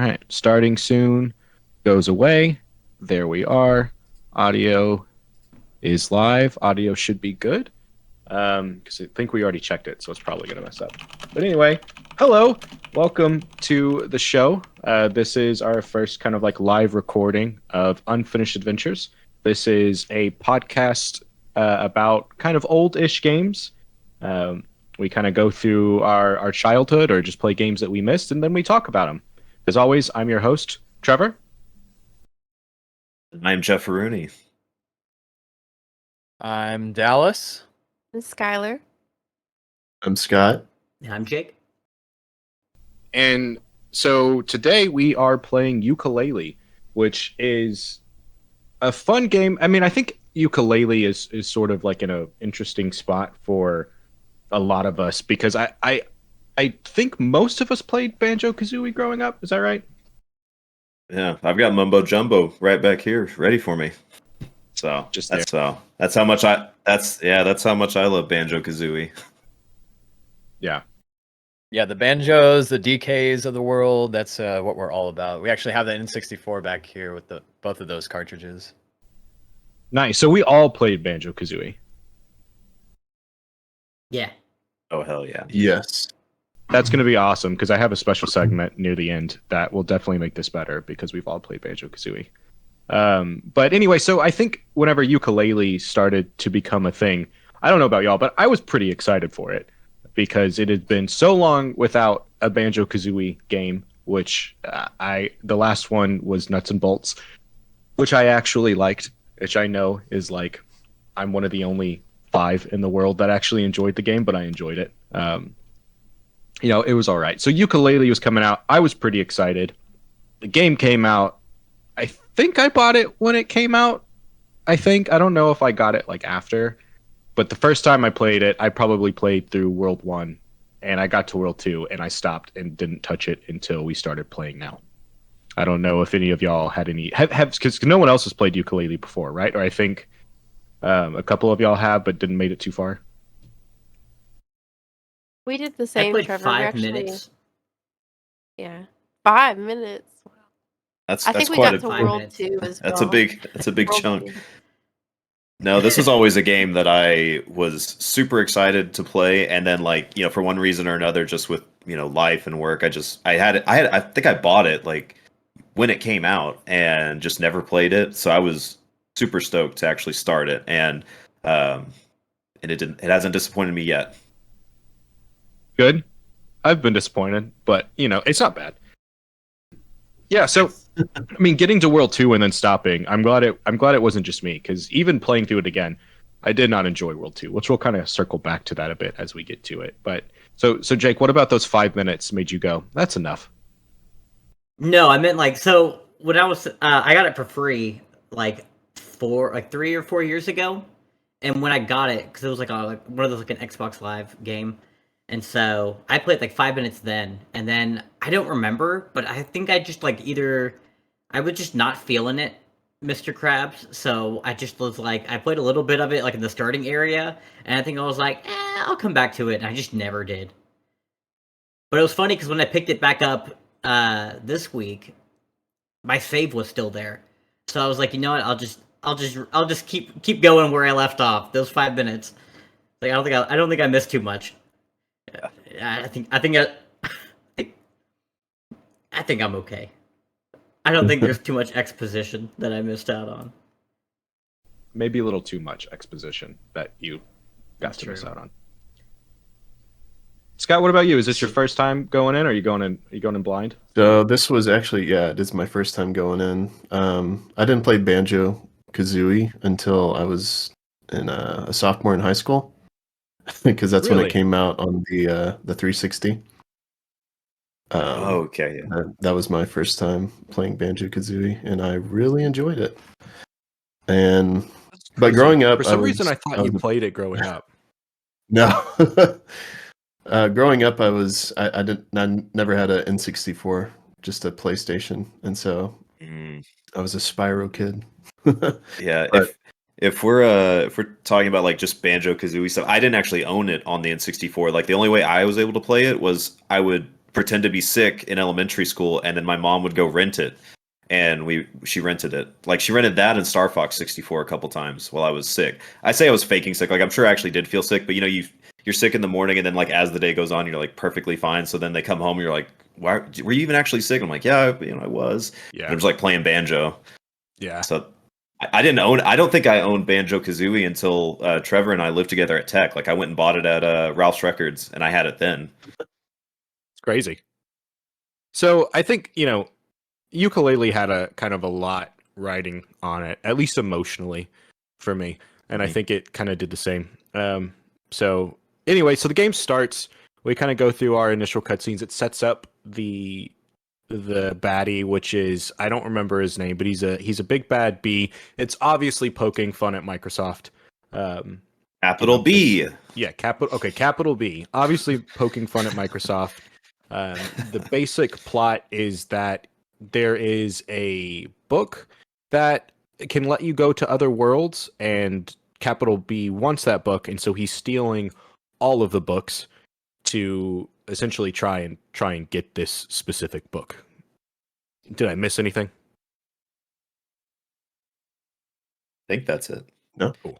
right, starting soon. Goes away. There we are. Audio is live. Audio should be good. Because I think we already checked it, so it's probably going to mess up. But anyway, hello. Welcome to the show. This is our first kind of like live recording of Unfinished Adventures. This is a podcast about kind of old-ish games. We kind of go through our childhood or just play games that we missed, and then we talk about them. As always, I'm your host, Trevor. I'm Jeff Rooney. I'm Dallas. I'm Skylar. I'm Scott. And I'm Jake. And so today we are playing Yooka Laylee, which is a fun game. I mean, I think Yooka Laylee is sort of like in an interesting spot for a lot of us because I think most of us played Banjo-Kazooie growing up. Is that right? Yeah, I've got Mumbo Jumbo right back here, ready for me. So Just that's how much I love Banjo-Kazooie. Yeah. Yeah, the banjos, the DKs of the world, that's what we're all about. We actually have the N64 back here with both of those cartridges. Nice. So we all played Banjo-Kazooie. Yeah. Oh, hell yeah. Yes. That's going to be awesome because I have a special segment near the end that will definitely make this better because we've all played Banjo-Kazooie. But anyway, so I think whenever Yooka Laylee started to become a thing, I don't know about y'all, but I was pretty excited for it because it had been so long without a Banjo-Kazooie game, which the last one was Nuts and Bolts, which I actually liked, which I know is like I'm one of the only 5 in the world that actually enjoyed the game, but I enjoyed it. It was all right. So Yooka Laylee was coming out. I was pretty excited. The game came out. I think I bought it when it came out. I don't know if I got it like after, but the first time I played it, I probably played through World 1 and I got to World 2 and I stopped and didn't touch it until we started playing now. I don't know if any of y'all had any because no one else has played Yooka Laylee before, right? Or I think a couple of y'all have, but didn't made it too far. We did the I same, played Trevor. 5 Actually, minutes. Yeah. 5 minutes. That's I think we quite got to five World minutes. 2 as well. that's a big World chunk. 2. No, this was always a game that I was super excited to play, and then for one reason or another, just with life and work, I think I bought it like when it came out and just never played it. So I was super stoked to actually start it, and it hasn't disappointed me yet. Good. I've been disappointed, but it's not bad. Yeah, so I mean, getting to World 2 and then stopping, I'm glad it wasn't just me because even playing through it again, I did not enjoy World 2, which we'll kind of circle back to that a bit as we get to it. But so Jake, what about those 5 minutes made you go, that's enough? No, I meant when I was I got it for free 3 or 4 years ago, and when I got it because it was one of those an Xbox Live game. And so I played 5 minutes then, and then I don't remember, but I think I just either I was just not feeling it, Mr. Krabs. So I just was I played a little bit of it in the starting area, and I think I was I'll come back to it, and I just never did. But it was funny because when I picked it back up this week, my save was still there. So I was you know what, I'll just keep going where I left off. Those 5 minutes, I don't think I missed too much. I think I'm okay. I don't think there's too much exposition that I missed out on. Maybe a little too much exposition that you got to miss out on. Scott, what about you? Is this your first time going in, or are you going in blind? So this was actually, it is my first time going in. I didn't play Banjo-Kazooie until I was in a sophomore in high school. Because that's when Really? it came out on the 360. Okay, yeah. That was my first time playing Banjo-Kazooie, and I really enjoyed it. But growing up, for some reason, I thought you played it growing up. No, growing up, I never had an N64, just a PlayStation, and so I was a Spyro kid. Yeah, But- if we're talking about just Banjo-Kazooie stuff, I didn't actually own it on the N64. The only way I was able to play it was I would pretend to be sick in elementary school, and then my mom would go rent it, and she rented it. Like she rented that and Star Fox 64 a couple times while I was sick. I say I was faking sick. Like I'm sure I actually did feel sick, but you're sick in the morning, and then like as the day goes on, you're like perfectly fine. So then they come home, and you're like, "Why were you even actually sick?" I'm like, "Yeah, I was." Yeah. And I was like playing banjo. Yeah. So I didn't own. I don't think I owned Banjo Kazooie until Trevor and I lived together at Tech. Like I went and bought it at Ralph's Records, and I had it then. It's crazy. So I think, Ukulele had a kind of a lot riding on it, at least emotionally for me. And I think it kind of did the same. So anyway, so the game starts. We kind of go through our initial cutscenes. It sets up the baddie, which is, I don't remember his name, but he's a big bad bee. It's obviously poking fun at Microsoft. Capital B. Capital B. Obviously poking fun at Microsoft. The basic plot is that there is a book that can let you go to other worlds, and Capital B wants that book, and so he's stealing all of the books to essentially try and get this specific book. Did I miss anything? I think that's it. No. Cool.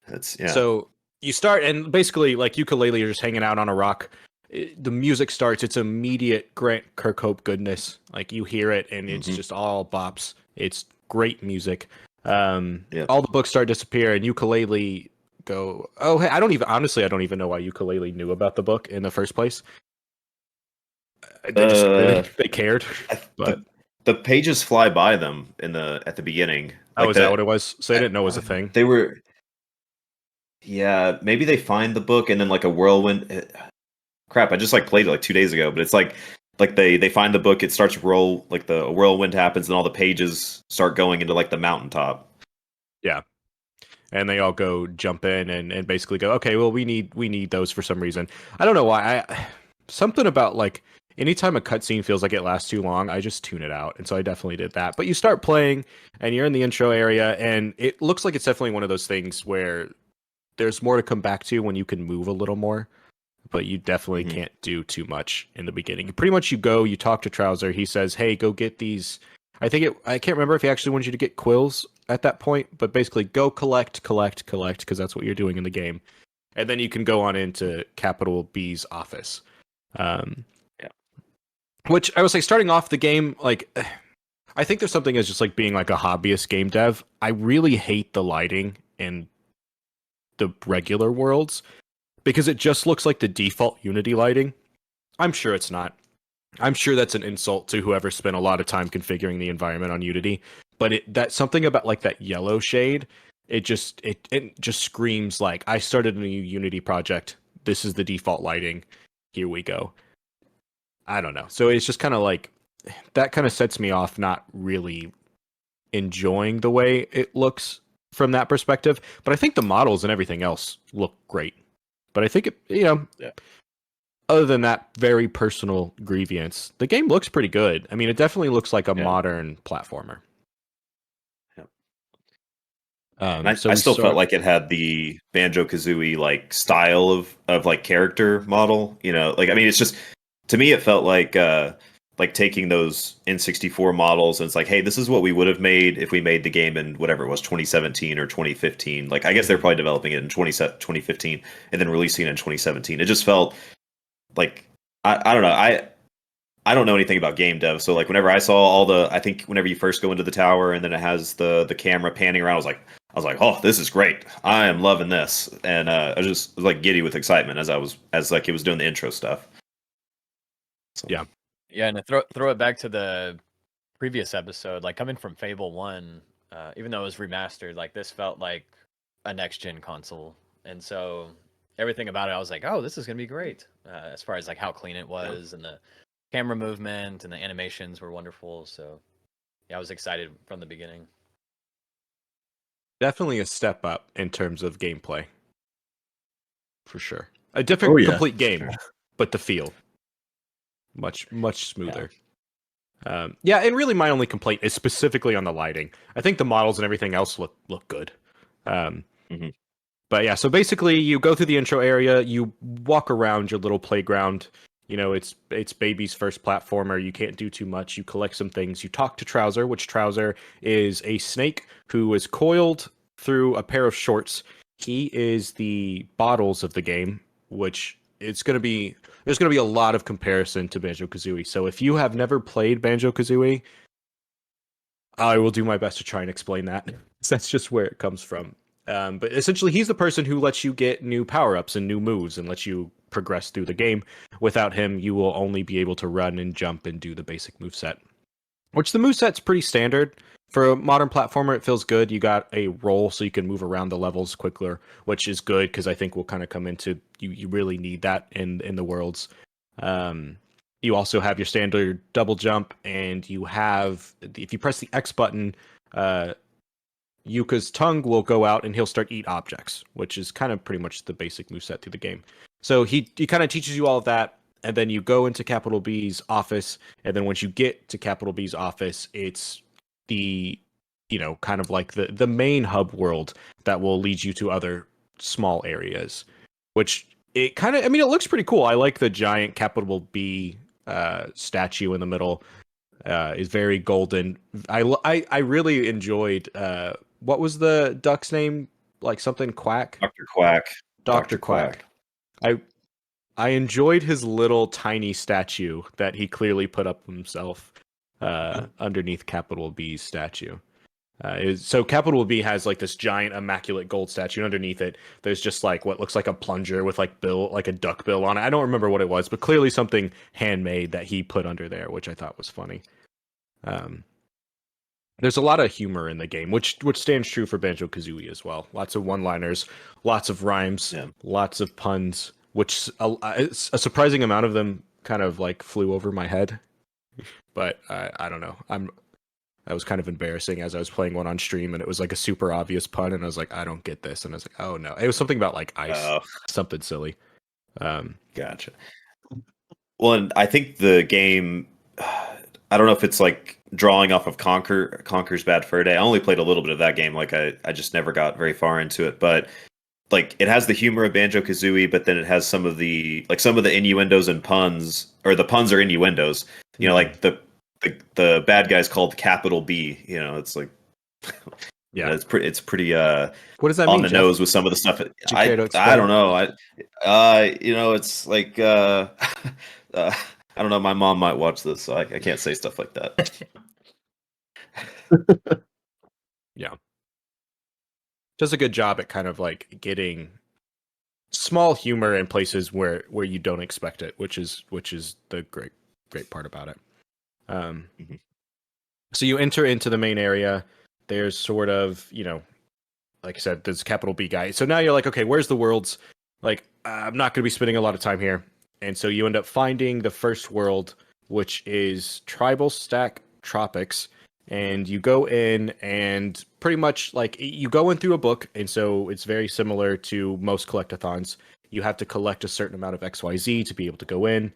That's yeah. So you start, and basically, like Yooka-Laylee, you're just hanging out on a rock. The music starts. It's immediate Grant Kirkhope goodness. Like you hear it, and it's just all bops. It's great music. All the books start to disappear, and Yooka-Laylee go, oh hey, I don't even know why Yooka-Laylee knew about the book in the first place. They cared, but the pages fly by them at the beginning. Like is that what it was? So they didn't know it was a thing. They were. Yeah, maybe they find the book and then like a whirlwind. Crap! I just like played it like 2 days ago, but it's like they find the book. It starts to roll, like a whirlwind happens, and all the pages start going into like the mountaintop. Yeah. And they all go jump in and basically go, okay, well, we need those for some reason. I don't know why. Something about like anytime a cutscene feels like it lasts too long, I just tune it out. And so I definitely did that. But you start playing and you're in the intro area, and it looks like it's definitely one of those things where there's more to come back to when you can move a little more. But you definitely can't do too much in the beginning. Pretty much you go, you talk to Trouser. He says, hey, go get these. I can't remember if he actually wanted you to get quills at that point, but basically go collect, because that's what you're doing in the game. And then you can go on into Capital B's office. Which I would say, starting off the game, like, I think there's something as just like being like a hobbyist game dev. I really hate the lighting in the regular worlds because it just looks like the default Unity lighting. I'm sure it's not. I'm sure that's an insult to whoever spent a lot of time configuring the environment on Unity. But that's something about like that yellow shade. It just screams like, I started a new Unity project. This is the default lighting. Here we go. I don't know. So it's just kind of like, that kind of sets me off not really enjoying the way it looks from that perspective. But I think the models and everything else look great. But I think other than that very personal grievance, the game looks pretty good. I mean, it definitely looks like a modern platformer. I still felt like it had the Banjo-Kazooie like style of like character model. Like, I mean, it's just, to me it felt like taking those N64 models and it's like, hey, this is what we would have made if we made the game in whatever it was, 2017 or 2015. Like, I guess they're probably developing it in 2015 and then releasing it in 2017. It just felt like, I don't know. I don't know anything about game dev, so like whenever I saw I think whenever you first go into the tower and then it has the camera panning around, I was like, oh, this is great. I am loving this, and I just was like giddy with excitement as it was doing the intro stuff. So. Yeah, and to throw it back to the previous episode, like coming from Fable 1, even though it was remastered, like this felt like a next gen console, and so everything about it, I was like, oh, this is gonna be great. As far as like how clean it was and the camera movement and the animations were wonderful. So yeah, I was excited from the beginning. Definitely a step up in terms of gameplay. For sure. A different complete game, but the feel much smoother. Yeah. And really my only complaint is specifically on the lighting. I think the models and everything else look good. But yeah, so basically you go through the intro area, you walk around your little playground, it's baby's first platformer. You can't do too much. You collect some things. You talk to Trouser, which Trouser is a snake who is coiled through a pair of shorts. He is the bottles of the game, which there's gonna be a lot of comparison to Banjo-Kazooie. So if you have never played Banjo-Kazooie, I will do my best to try and explain that. That's just where it comes from. But essentially, he's the person who lets you get new power-ups and new moves and lets you progress through the game. Without him, you will only be able to run and jump and do the basic moveset. Which the moveset's pretty standard. For a modern platformer, it feels good. You got a roll so you can move around the levels quicker, which is good because I think we'll kind of come into you really need that in the worlds. You also have your standard double jump, and you have, if you press the X button, Yuka's tongue will go out and he'll start eat objects, which is kind of pretty much the basic moveset through the game. So he kind of teaches you all of that, and then you go into Capital B's office, and then once you get to Capital B's office, it's the, kind of like the main hub world that will lead you to other small areas, which it kind of, it looks pretty cool. I like the giant Capital B statue in the middle. Is very golden. I really enjoyed what was the duck's name? Like something Quack? Dr. Quack. Dr. Quack. I enjoyed his little tiny statue that he clearly put up himself underneath Capital B's statue. So Capital B has like this giant immaculate gold statue, and underneath it there's just like what looks like a plunger with like a duck bill on it. I don't remember what it was, but clearly something handmade that he put under there, which I thought was funny. There's a lot of humor in the game, which stands true for Banjo-Kazooie as well. Lots of one-liners, lots of rhymes, lots of puns, which a surprising amount of them kind of like flew over my head. But I don't know. That was kind of embarrassing as I was playing one on stream, and it was like a super obvious pun, and I was like, I don't get this, and I was like, oh no, it was something about like ice, something silly. Gotcha. Well, and I think the game, I don't know if it's like drawing off of Conker's Bad Fur Day. I only played a little bit of that game. Like I just never got very far into it, but like it has the humor of Banjo-Kazooie, but then it has some of the innuendos and puns, or the puns are innuendos. Like the bad guy's called Capital B. It's like, yeah, it's pretty what does that on mean, the Jeff? nose with some of the stuff. I don't know. It's like I don't know. My mom might watch this, so I can't say stuff like that. Yeah, does a good job at kind of like getting small humor in places where you don't expect it, which is the great part about it. So you enter into the main area. There's sort of, like I said, there's Capital B guy. So now you're like, okay, where's the worlds? Like, I'm not going to be spending a lot of time here. And so you end up finding the first world, which is Tribal Stack Tropics. And you go in and pretty much like you go in through a book. And so it's very similar to most collectathons. You have to collect a certain amount of XYZ to be able to go in.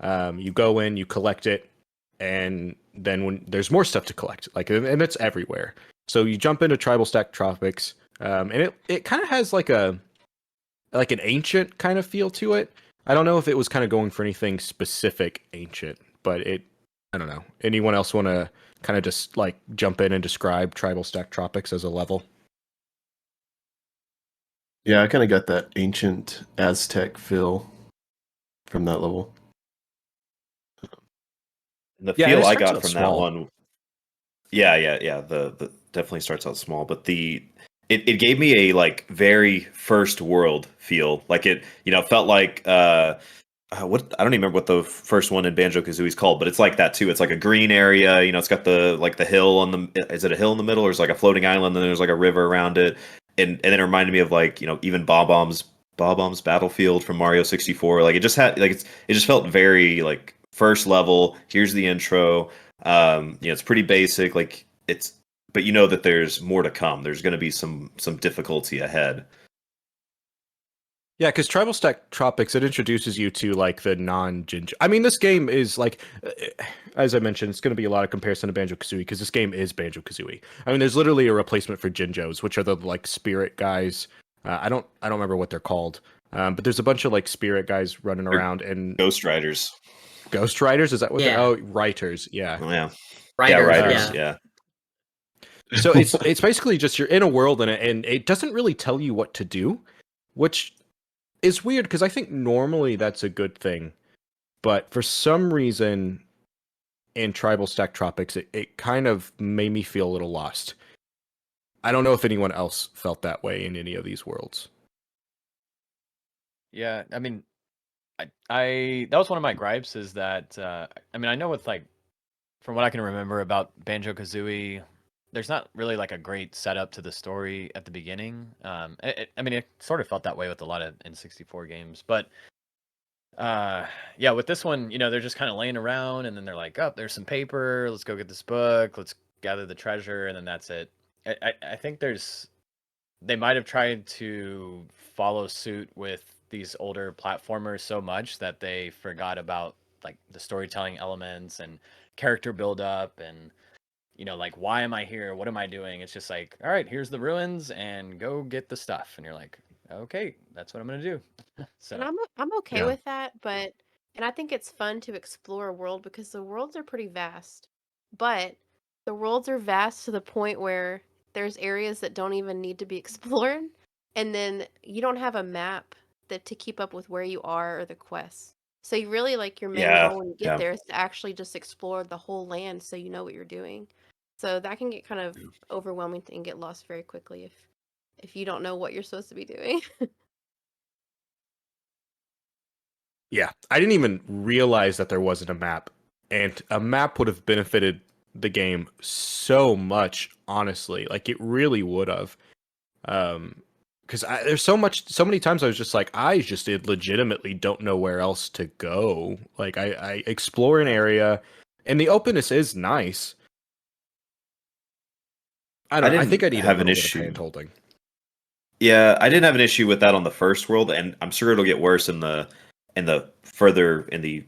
You go in, you collect it. And then when there's more stuff to collect, and it's everywhere. So you jump into Tribal Stack Tropics, and it kind of has like an ancient kind of feel to it. I don't know if it was kind of going for anything specific ancient, but I don't know. Anyone else want to kind of just like jump in and describe Tribal Stack Tropics as a level? Yeah, I kind of got that ancient Aztec feel from that level. The Yeah, feel it I starts got out from small. that one, yeah. The definitely starts out small, but it gave me a like very first world feel. Like it, felt like what, I don't even remember what the first one in Banjo-Kazooie is called, but it's like that too. It's like a green area. It's got the hill on the. Is it a hill in the middle, or is it like a floating island? And then there's like a river around it, and then it reminded me of like even Bob-Omb's Battlefield from Mario 64. Like it just had like it just felt very like first level. Here's the intro. It's pretty basic. Like it's, but that there's more to come. There's going to be some difficulty ahead. Yeah, because Tribal Stack Tropics, it introduces you to like the non-Jinjo. This game is like, as I mentioned, it's going to be a lot of comparison to Banjo-Kazooie because this game is Banjo-Kazooie. There's literally a replacement for Jinjos, which are the like spirit guys. I don't remember what they're called. But there's a bunch of like spirit guys running They're around and Ghost Riders. ghost riders. Is that what? Yeah. Oh, writers. Yeah. Oh, yeah. Writers, Riders. yeah. Yeah. So it's basically just you're in a world and it doesn't really tell you what to do, which is weird because I think normally that's a good thing, but for some reason in Tribal Stack Tropics, it kind of made me feel a little lost. I don't know if anyone else felt that way in any of these worlds. Yeah, I mean, I that was one of my gripes is that I mean I know with like from what I can remember about Banjo-Kazooie, there's not really like a great setup to the story at the beginning. I mean, it sort of felt that way with a lot of N64 games, but yeah, with this one, you know, they're just kind of laying around, and then they're like, "Oh, there's some paper. Let's go get this book. Let's gather the treasure," and then that's it. I think they might have tried to follow suit with these older platformers so much that they forgot about like the storytelling elements and character build up and you know like why am I here, what am I doing. It's just like, all right, here's the ruins and go get the stuff, and you're like, okay, that's what I'm gonna do. And So I'm okay Yeah. with that, but and I think it's fun to explore a world because the worlds are pretty vast. But the worlds are vast to the point where there's areas that don't even need to be explored, and then you don't have a map that to keep up with where you are or the quests. So you really like your main Yeah. goal when you get Yeah. there is to actually just explore the whole land so you know what you're doing. So that can get kind of overwhelming and get lost very quickly if you don't know what you're supposed to be doing. Yeah, I didn't even realize that there wasn't a map, and a map would have benefited the game so much. Honestly, like it really would have. Because there's so many times I was just like, I just legitimately don't know where else to go. Like I explore an area, and the openness is nice. I don't know. I didn't think I need a have little an bit of issue. hand holding. Yeah, I didn't have an issue with that on the first world, and I'm sure it'll get worse in the further in the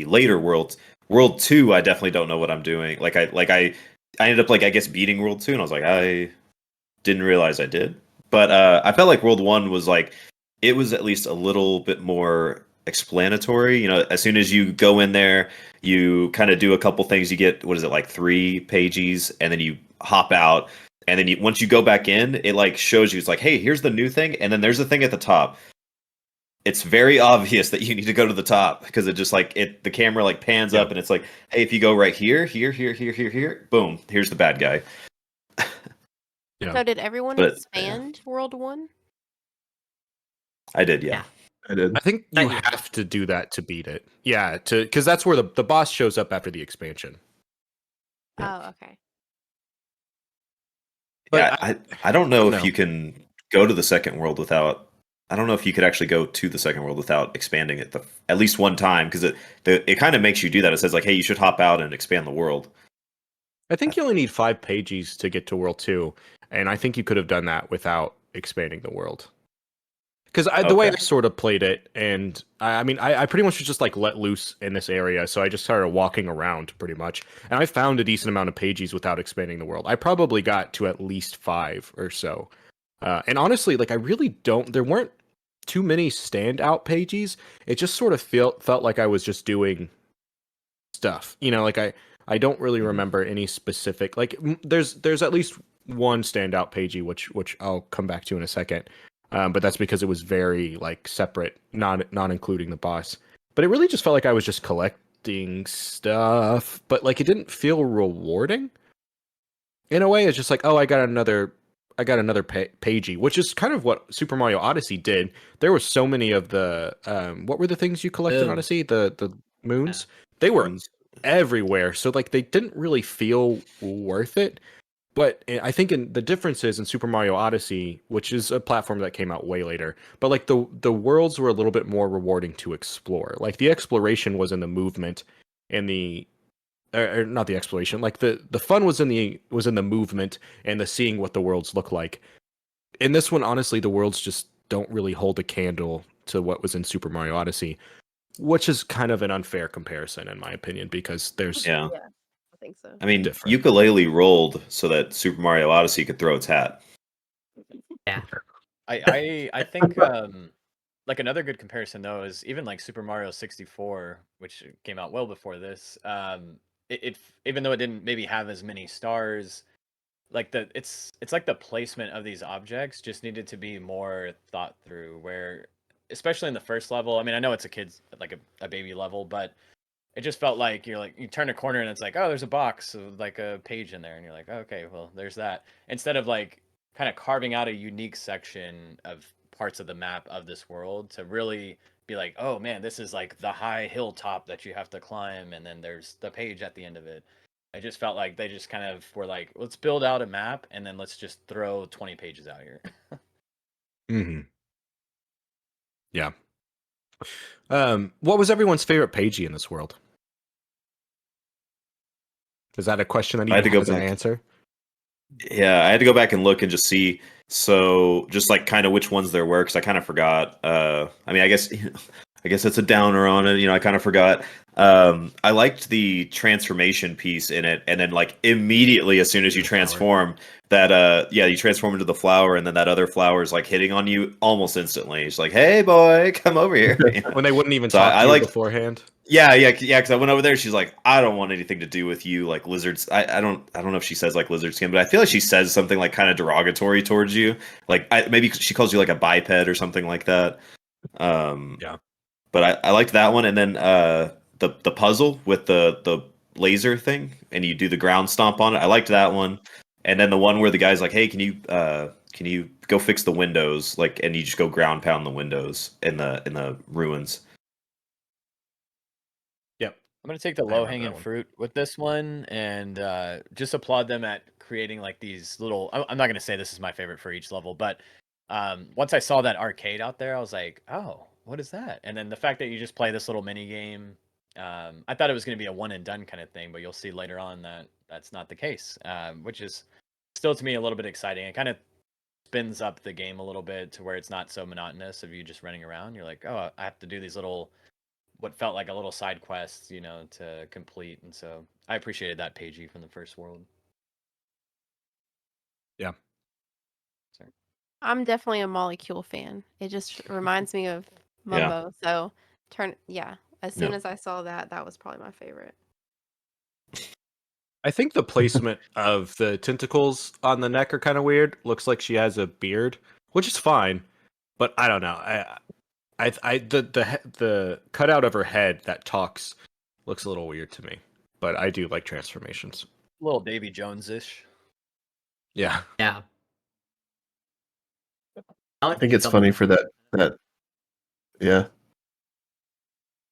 later worlds. World 2, I definitely don't know what I'm doing. I ended up like I guess beating World 2, and I was like I didn't realize I did. But I felt like World 1 was like it was at least a little bit more explanatory. You know, as soon as you go in there, you kind of do a couple things. You get what is it like 3 pages, and then you hop out. And then once you go back in, it like shows you. It's like, hey, here's the new thing, and then there's a thing at the top. It's very obvious that you need to go to the top because it just like the camera like pans up and it's like, hey, if you go right here, boom, here's the bad guy. Yeah. So did everyone But, expand World 1? I did, yeah. I did. I think Not you yet. have to do that to beat it. Yeah, because that's where the boss shows up after the expansion. Yeah. Oh, okay. But Yeah, I don't know if no. you can go to the second world without. I don't know if you could actually go to the second world without expanding it at least one time because it kind of makes you do that. It says like, hey, you should hop out and expand the world. I think you only need 5 pages to get to World 2, and I think you could have done that without expanding the world. Because the way I Okay. sort of played it, and I mean, I pretty much was just like let loose in this area, so I just started walking around pretty much, and I found a decent amount of pages without expanding the world. I probably got to at least 5 or so, and honestly, like I really don't. There weren't too many standout pages. It just sort of felt like I was just doing stuff, you know. Like I don't really remember any specific. Like there's at least one standout pagey, which I'll come back to in a second. But that's because it was very like separate, not including the boss. But it really just felt like I was just collecting stuff, but like it didn't feel rewarding. In a way, it's just like, oh, I got another pagey, which is kind of what Super Mario Odyssey did. There were so many of the what were the things you collected in Moons. Odyssey? The moons. They were everywhere, so like they didn't really feel worth it. But I think the difference is in Super Mario Odyssey, which is a platform that came out way later, but like the worlds were a little bit more rewarding to explore. Like the exploration was in the movement and or not the exploration, like the fun was in the movement and the seeing what the worlds look like. In this one, honestly, the worlds just don't really hold a candle to what was in Super Mario Odyssey, which is kind of an unfair comparison in my opinion because there's Yeah. I think so. I mean, Different. Yooka Laylee rolled so that Super Mario Odyssey could throw its hat. Yeah. I think like another good comparison though is even like Super Mario 64, which came out well before this. It even though it didn't maybe have as many stars, like it's like the placement of these objects just needed to be more thought through. Where especially in the first level, I mean, I know it's a kid's like a baby level, but it just felt like you turn a corner and it's like, oh, there's a box with like a page in there, and you're like, oh, okay, well, there's that. Instead of like kind of carving out a unique section of parts of the map of this world to really be like, oh man, this is like the high hilltop that you have to climb, and then there's the page at the end of it. I just felt like they just kind of were like, let's build out a map and then let's just throw 20 pages out here. Mm-hmm. Yeah. What was everyone's favorite pagey in this world? Is that a question that I had even to go has an back. answer? Yeah, I had to go back and look and just see. So just like kind of which ones there were, because I kind of forgot. I mean, I guess it's a downer on it. I kind of forgot. I liked the transformation piece in it, and then like immediately as soon as you The flower. transform, you transform into the flower, and then that other flower is like hitting on you almost instantly. It's like, hey boy, come over here. When they wouldn't even So talk I to you like beforehand. Yeah. Because I went over there. She's like, I don't want anything to do with you, like lizards. I don't know if she says like lizard skin, but I feel like she says something like kind of derogatory towards you. Like maybe she calls you like a biped or something like that. Yeah. But I liked that one, and then the puzzle with the laser thing, and you do the ground stomp on it. I liked that one, and then the one where the guy's like, hey, can you go fix the windows, like, and you just go ground pound the windows in the ruins. Yep. I'm gonna take the I remember low that hanging one. fruit with this one and just applaud them at creating like these little. I'm not gonna say this is my favorite for each level, but once I saw that arcade out there, I was like, oh, what is that? And then the fact that you just play this little mini game, I thought it was gonna be a one and done kind of thing, but you'll see later on that that's not the case, which is still to me a little bit exciting. It kind of spins up the game a little bit to where it's not so monotonous of you just running around. You're like, oh, I have to do these little what felt like a little side quest, to complete. And so I appreciated that pagey from the first world. Yeah. Sorry. I'm definitely a molecule fan. It just reminds me of Yeah. Mumbo. So as soon Yeah. as I saw that, that was probably my favorite. I think the placement of the tentacles on the neck are kind of weird. Looks like she has a beard, which is fine, but I don't know. The cutout of her head that talks looks a little weird to me, but I do like transformations. A little Davy Jones ish. Yeah. Yeah. I think it's funny for that yeah.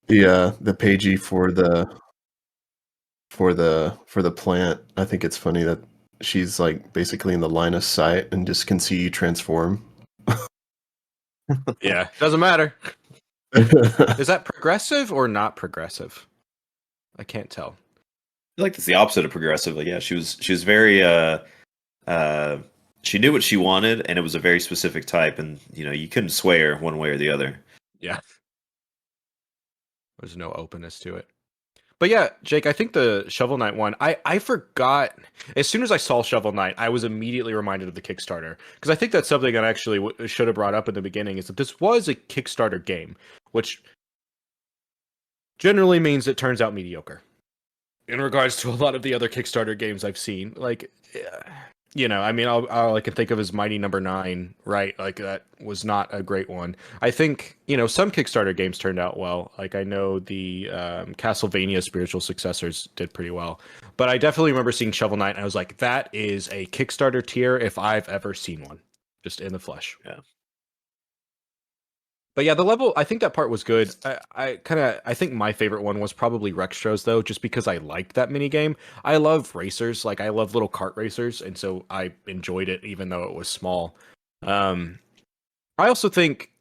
The pagey for the plant. I think it's funny that she's like basically in the line of sight and just can see you transform. Yeah. Doesn't matter. Is that progressive or not progressive? I can't tell. I feel like it's the opposite of progressive. Like, yeah, she was very she knew what she wanted, and it was a very specific type, and you couldn't sway her one way or the other. Yeah. There's no openness to it. But yeah, Jake, I think the Shovel Knight one, I forgot. As soon as I saw Shovel Knight, I was immediately reminded of the Kickstarter. Because I think that's something I actually should have brought up in the beginning, is that this was a Kickstarter game, which generally means it turns out mediocre. In regards to a lot of the other Kickstarter games I've seen. Like, I mean, all I can think of is Mighty Number 9, right? Like, that was not a great one. I think, some Kickstarter games turned out well. Like, I know the Castlevania spiritual successors did pretty well. But I definitely remember seeing Shovel Knight, and I was like, that is a Kickstarter tier if I've ever seen one. Just in the flesh. Yeah. But yeah, the level, I think that part was good. I think my favorite one was probably Rextros, though, just because I liked that mini game. I love racers, like I love little kart racers, and so I enjoyed it even though it was small. I also think,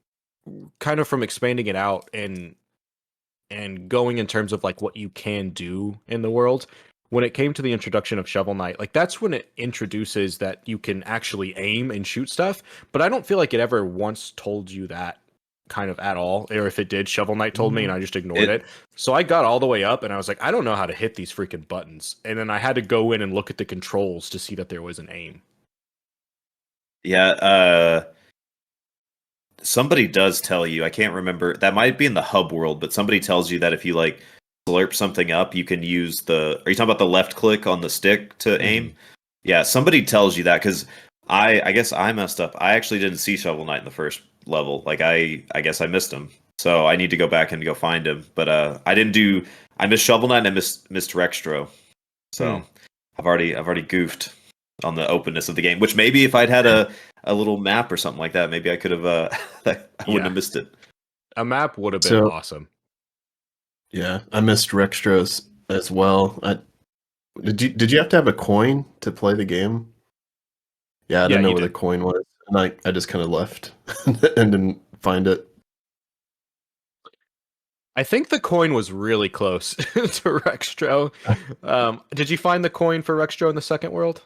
kind of from expanding it out and going in terms of like what you can do in the world, when it came to the introduction of Shovel Knight, like that's when it introduces that you can actually aim and shoot stuff. But I don't feel like it ever once told you that kind of at all, or if it did, Shovel Knight told me and I just ignored it. So I got all the way up and I was like, I don't know how to hit these freaking buttons, and then I had to go in and look at the controls to see that there was an aim. Yeah, somebody does tell you. I can't remember. That might be in the hub world, but somebody tells you that if you like slurp something up, you can use the. Are you talking about the left click on the stick to aim? Yeah, somebody tells you that because I guess I messed up. I actually didn't see Shovel Knight in the first level. Like I guess I missed him. So I need to go back and go find him. But I didn't do. I missed Shovel Knight and I missed Rextro. So I've already goofed on the openness of the game. Which maybe if I'd had a little map or something like that, maybe I could have. I wouldn't have missed it. A map would have been So- awesome. Yeah, I missed Rextros as well. Did you have to have a coin to play the game? Yeah, I didn't know you where the did. coin was, and I just kind of left and didn't find it. I think the coin was really close to Rextro. Did you find the coin for Rextro in the second world?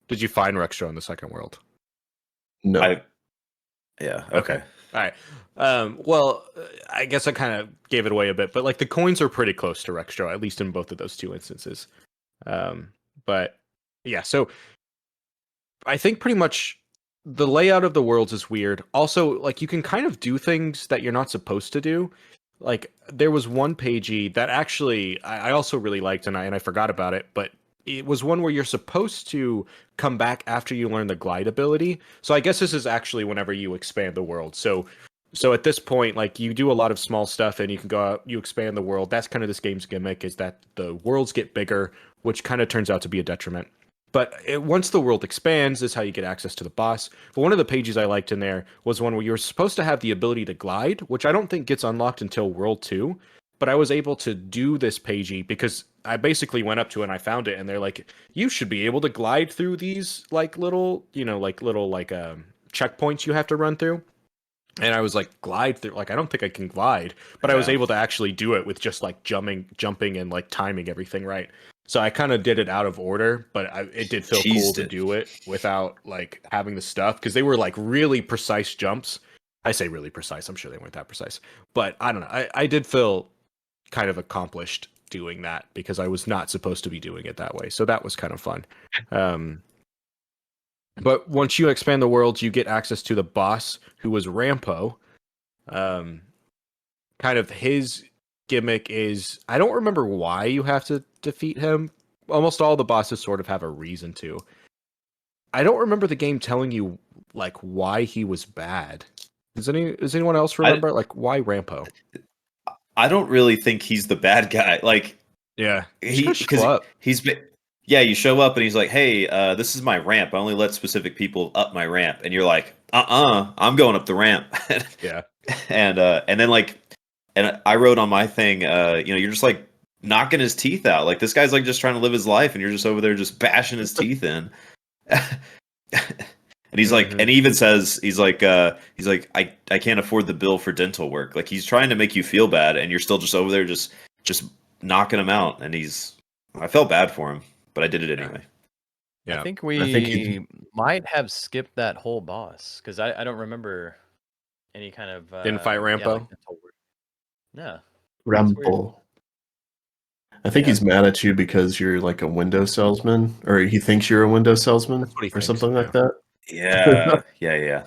Did you find Rextro in the second world? No, Yeah. Okay. All right. Well, I guess I kind of gave it away a bit, but like the coins are pretty close to Rextro, at least in both of those two instances. But yeah, so I think pretty much the layout of the worlds is weird. Also, like you can kind of do things that you're not supposed to do. Like there was one pagey that actually I also really liked, and I forgot about it, but it was one where you're supposed to come back after you learn the glide ability. So I guess this is actually whenever you expand the world. So at this point, like you do a lot of small stuff and you can go out, you expand the world. That's kind of this game's gimmick, is that the worlds get bigger, which kind of turns out to be a detriment. But once the world expands, is how you get access to the boss. But one of the pages I liked in there was one where you were supposed to have the ability to glide, which I don't think gets unlocked until World 2. But I was able to do this pagey because I basically went up to it and I found it, and they're like, you should be able to glide through these like little, checkpoints you have to run through. And I was like, glide through, like I don't think I can glide, but I was Yeah. able to actually do it with just like jumping and like timing everything right. So I kind of did it out of order, but it did feel cool Cheesed to it. do it without like having the stuff, because they were like really precise jumps. I say really precise. I'm sure they weren't that precise, but I don't know. I did feel kind of accomplished doing that because I was not supposed to be doing it that way. So that was kind of fun. But once you expand the world, you get access to the boss, who was Rampo. Kind of his gimmick is, I don't remember why you have to defeat him. Almost all the bosses sort of have a reason to. I don't remember the game telling you like why he was bad. Does anyone else remember like why Rampo? I don't really think he's the bad guy. Like Yeah, yeah, you show up and he's like, "Hey, this is my ramp. I only let specific people up my ramp." And you're like, I'm going up the ramp." Yeah. And then like, and I wrote on my thing, you're just like knocking his teeth out. Like this guy's like just trying to live his life, and you're just over there just bashing his teeth in. And he's like, and he even says, he's like, I can't afford the bill for dental work. Like he's trying to make you feel bad, and you're still just over there just knocking him out. And I felt bad for him, but I did it anyway. Yeah. I think we might have skipped that whole boss because I don't remember any kind of Didn't fight Rampo? No. Rampo. I think he's mad at you because you're like a window salesman, or he thinks you're a window salesman, That's what he or thinks, something like yeah. that. Yeah, yeah.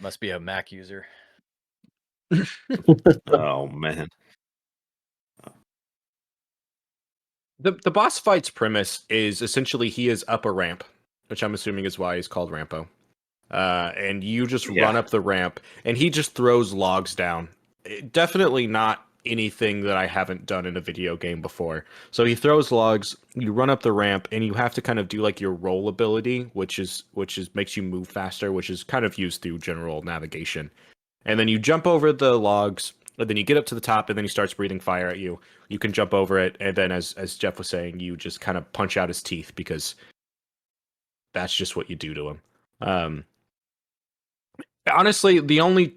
Must be a Mac user. Oh man. The boss fight's premise is essentially he is up a ramp, which I'm assuming is why he's called Rampo. And you just run up the ramp, and he just throws logs down. Definitely not anything that I haven't done in a video game before. So he throws logs, you run up the ramp, and you have to kind of do like your roll ability, which is makes you move faster, which is kind of used through general navigation. And then you jump over the logs, and then you get up to the top, and then he starts breathing fire at you. You can jump over it, and then as Jeff was saying, you just kind of punch out his teeth because that's just what you do to him. Honestly, the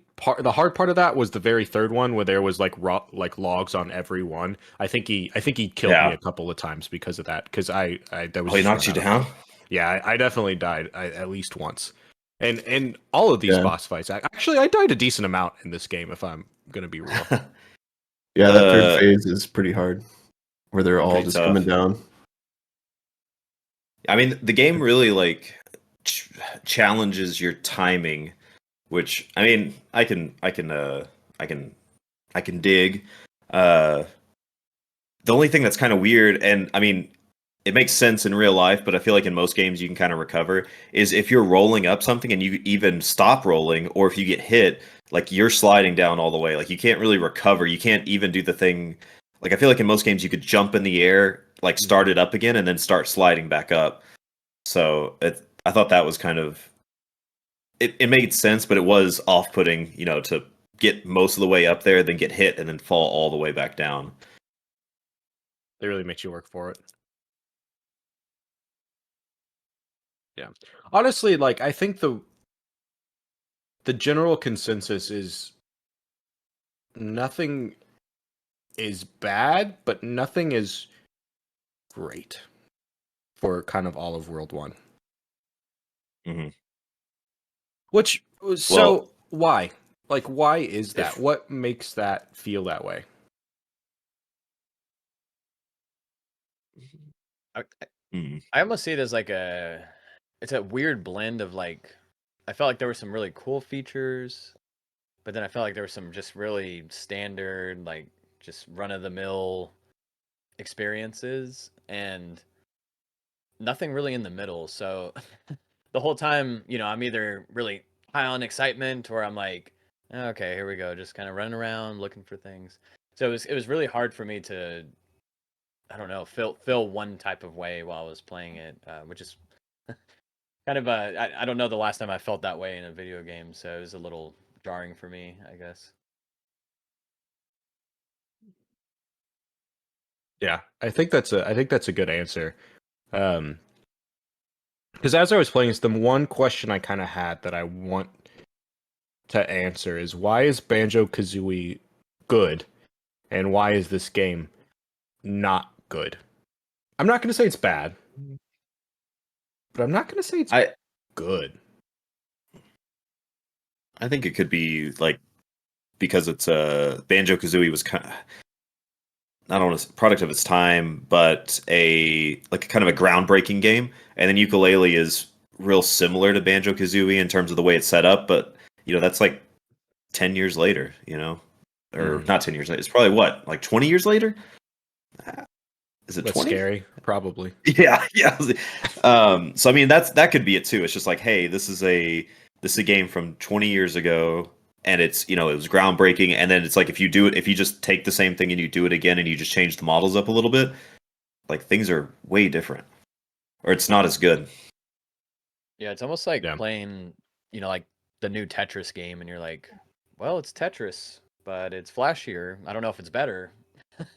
hard part of that was the very third one where there was like logs on every one. I think he killed me a couple of times because of that. Because that was he knocked you down. Yeah, I definitely died at least once. And all of these boss fights, I died a decent amount in this game, if I'm gonna be real. Yeah, that third phase is pretty hard, where they're all just tough. coming down. I mean, the game really like challenges your timing which I mean, I can dig. The only thing that's kind of weird, and I mean, it makes sense in real life, but I feel like in most games you can kind of recover, is if you're rolling up something and you even stop rolling, or if you get hit, like you're sliding down all the way. Like you can't really recover. You can't even do the thing. Like I feel like in most games you could jump in the air, like start it up again, and then start sliding back up. So I thought that was kind of it made sense, but it was off-putting, to get most of the way up there, then get hit, and then fall all the way back down. They really makes you work for it. Yeah. Honestly, like I think the general consensus is nothing is bad, but nothing is great for kind of all of World 1. Mhm. Which so Well, why? Like why is that? if- What makes that feel that way? Mhm. I almost see it as like it's a weird blend of like, I felt like there were some really cool features, but then I felt like there were some just really standard, like just run of the mill experiences, and nothing really in the middle. So the whole time, I'm either really high on excitement or I'm like, okay, here we go, just kind of running around looking for things. So it was really hard for me to, I don't know, feel one type of way while I was playing it, which is kind of I don't know the last time I felt that way in a video game, so it was a little jarring for me, I guess. Yeah, I think that's a good answer. Because as I was playing this, the one question I kind of had that I want to answer is why is Banjo-Kazooie good, and why is this game not good? I'm not going to say it's bad, but I'm not going to say it's I good. I think it could be like because it's Banjo-Kazooie was kind of not on a product of its time, but a like kind of a groundbreaking game. And then Yooka-Laylee is real similar to Banjo-Kazooie in terms of the way it's set up, but that's like 10 years later, or not 10 years later. It's probably what, like 20 years later? Is it That's 20? scary, probably. Yeah, yeah. So I mean, that could be it too. It's just like, hey, this is a game from 20 years ago, and it's it was groundbreaking. And then it's like if you just take the same thing and you do it again, and you just change the models up a little bit, like things are way different, or it's not as good. Yeah, it's almost like Yeah. playing, like the new Tetris game, and you're like, well, it's Tetris, but it's flashier. I don't know if it's better.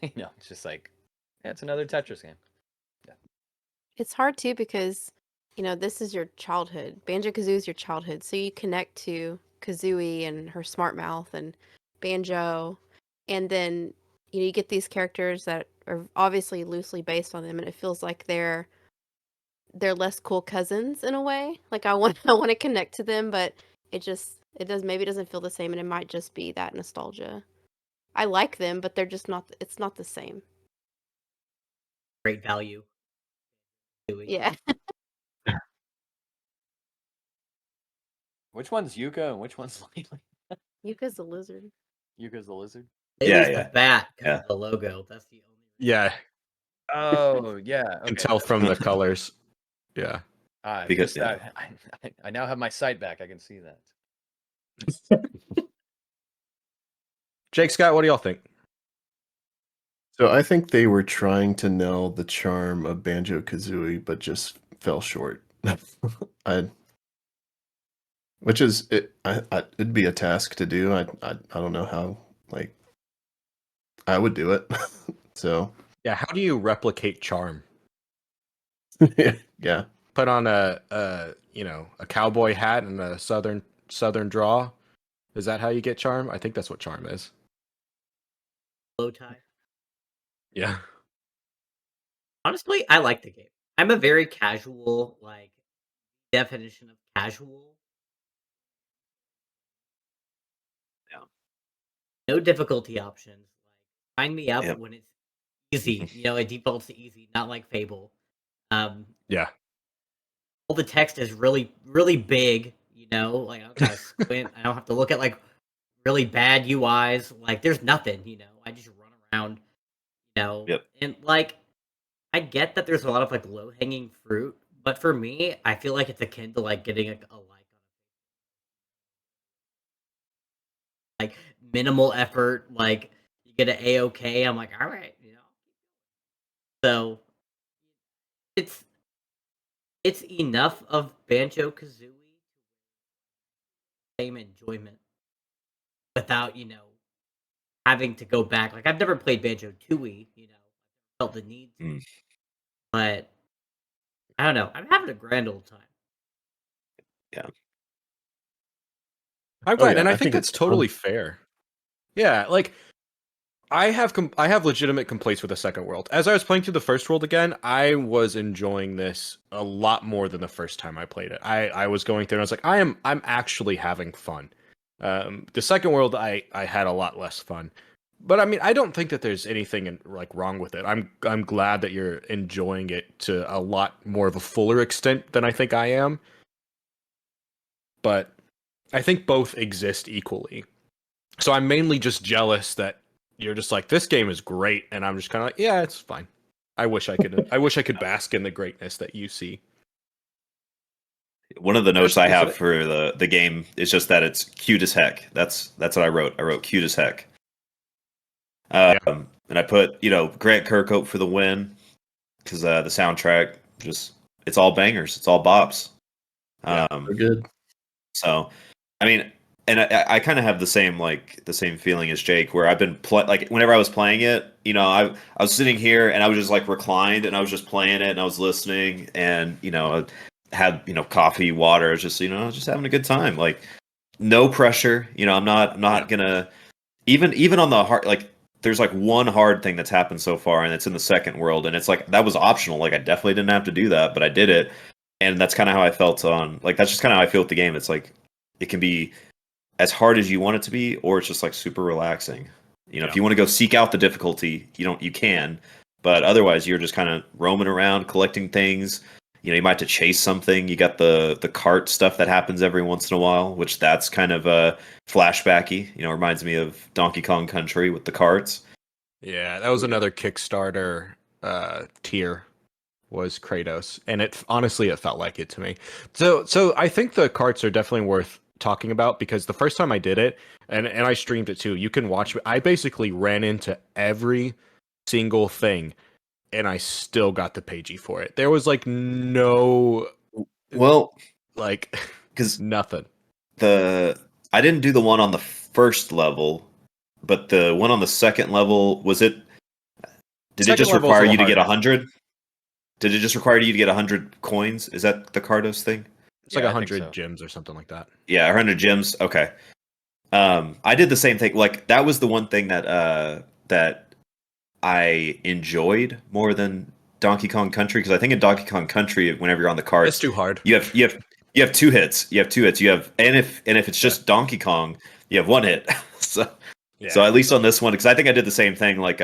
It's just like, yeah, it's another Tetris game. It's hard too because, this is your childhood. Banjo-Kazooie is your childhood, so you connect to Kazooie and her smart mouth and Banjo, and then you get these characters that are obviously loosely based on them, and it feels like they're less cool cousins in a way. Like I want I want to connect to them, but it doesn't feel the same, and it might just be that nostalgia. I like them, but they're just not. It's not the same. Great value. Yeah. Which one's Yuka and which one's Laylee? Yuka's the lizard. Yuka's the lizard. Laylee's Yeah, the bat because yeah. of the logo. That's the only. Yeah, Oh yeah, you can okay. tell from the colors. Yeah. Because I now have my sight back. I can see that. Jake, Scott, what do y'all think? So I think they were trying to nail the charm of Banjo-Kazooie, but just fell short. I, which is it. It'd be a task to do. I don't know how. Like, I would do it. So Yeah, how do you replicate charm? yeah. Put on a cowboy hat and a southern draw. Is that how you get charm? I think that's what charm is. Low tie. Yeah. Honestly, I like the game. I'm a very casual, like definition of casual. Yeah. No difficulty options. Like sign me up Yep. when it's easy. It defaults to easy, not like Fable. Yeah. All the text is really, really big. Like I don't gotta squint. I don't have to look at like really bad UIs. Like there's nothing. I just run around. Yep. And like I get that there's a lot of like low hanging fruit, but for me, I feel like it's akin to like getting a like minimal effort. Like you get an A-OK. I'm like, all right. So it's it's enough of Banjo Kazooie same enjoyment without having to go back. Like I've never played Banjo Tooie, felt the need to, Mm. but I don't know. I'm having a grand old time. Yeah. I'm Oh, glad, yeah, and I I think think that's it's totally fun. fair. Yeah, like I have legitimate complaints with the second world. As I was playing through the first world again, I was enjoying this a lot more than the first time I played it. I was going through and I was like, I'm actually having fun. The second world, I had a lot less fun. But I mean, I don't think that there's anything like wrong with it. I'm glad that you're enjoying it to a lot more of a fuller extent than I think I am. But I think both exist equally. So I'm mainly just jealous that you're just like, this game is great, and I'm just kind of like, yeah, it's fine. I wish I could bask in the greatness that you see. One of the notes I Especially have consider- for the game is just that it's cute as heck. That's what I wrote. I wrote cute as heck. Yeah. And I put Grant Kirkhope for the win because the soundtrack just it's all bangers. It's all bops. Yeah, Um, They're good. so I mean, and I kind of have the same feeling as Jake, where I've been like whenever I was playing it, I was sitting here and I was just like reclined and I was just playing it and I was listening and I had coffee, water, just just having a good time, like no pressure. I'm not gonna even on the hard like. There's like one hard thing that's happened so far, and it's in the second world, and it's like that was optional. Like I definitely didn't have to do that, but I did it, and that's kind of how I felt on like that's just kind of how I feel with the game. It's like it can be as hard as you want it to be, or it's just like super relaxing. If you want to go seek out the difficulty, you can, but otherwise you're just kind of roaming around collecting things. You might have to chase something. You got the cart stuff that happens every once in a while, which that's kind of flashbacky. Reminds me of Donkey Kong Country with the carts. Yeah, that was another Kickstarter tier was Kratos, and it honestly it felt like it to me. So I think the carts are definitely worth talking about because the first time I did it, and I streamed it too. You can watch. I basically ran into every single thing, and I still got the pagey for it. There was like no Well, like because nothing. I didn't do the one on the first level, but the one on the second level did it Second just level is a require little you to get harder. 100? Did it just require you to get 100 coins? Is that the Cardos thing? It's like Yeah, I think 100 so. gems or something like that. Yeah, 100 gems. Okay. I did the same thing. Like that was the one thing that I enjoyed more than Donkey Kong Country because I think in Donkey Kong Country, whenever you're on the It's carts, too hard. you have two hits. You have two hits. And if it's Yeah. just Donkey Kong, you have one hit. so Yeah. at least on this one, because I think I did the same thing. Like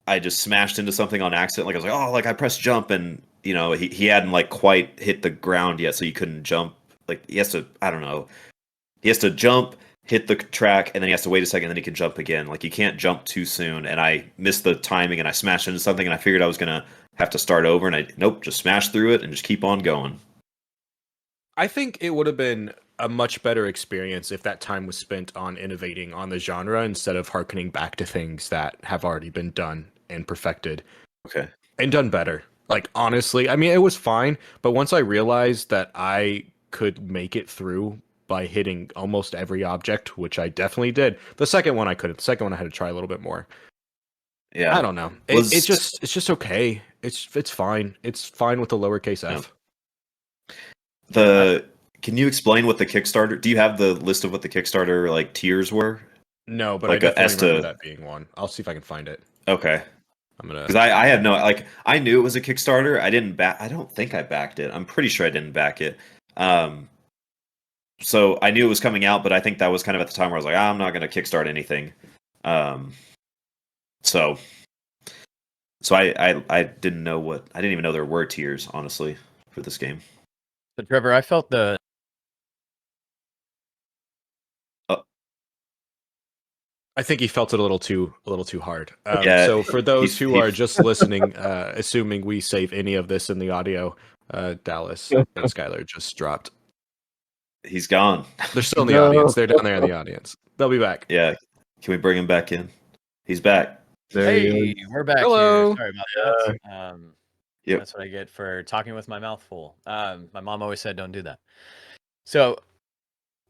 I just smashed into something on accident. Like I was like, oh, like I pressed jump, and he hadn't like quite hit the ground yet, so you couldn't jump. Like he has to, I don't know, he has to jump, hit the track, and then he has to wait a second, and then he can jump again. Like you can't jump too soon. And I missed the timing, and I smashed into something, and I figured I was gonna have to start over, and I nope, just smashed through it and just keep on going. I think it would have been a much better experience if that time was spent on innovating on the genre instead of harkening back to things that have already been done and perfected Okay. and done better. Like honestly, I mean it was fine, but once I realized that I could make it through by hitting almost every object, which I definitely did. The second one I couldn't. The second one I had to try a little bit more. Yeah. I don't know. Was It's just okay. It's fine. It's fine with the lowercase Yeah. f. the Can you explain what the Kickstarter? Do you have the list of what the Kickstarter like tiers were? No, but I Like definitely as remember to that being one. I'll see if I can find it. okay. I'm gonna. Because I had no like I knew it was a Kickstarter. I didn't back. I don't think I backed it. I'm pretty sure I didn't back it. Um, so I knew it was coming out, but I think that was kind of at the time where I was like, I'm not going to kickstart anything. Um, so I didn't know I didn't even know there were tiers honestly for this game. So Trevor, I felt the I think he felt it a little too hard. Yeah, So for those who he- are just listening, assuming we save any of this in the audio, Dallas and Skylar just dropped. he's gone. They're still in the No. audience. They're down there in the audience. They'll be back. Yeah, can we bring him back in? He's back. There he Hey, is. we're back Hello. here. Sorry about that. Yep. That's what I get for talking with my mouth full. My mom always said don't do that. So,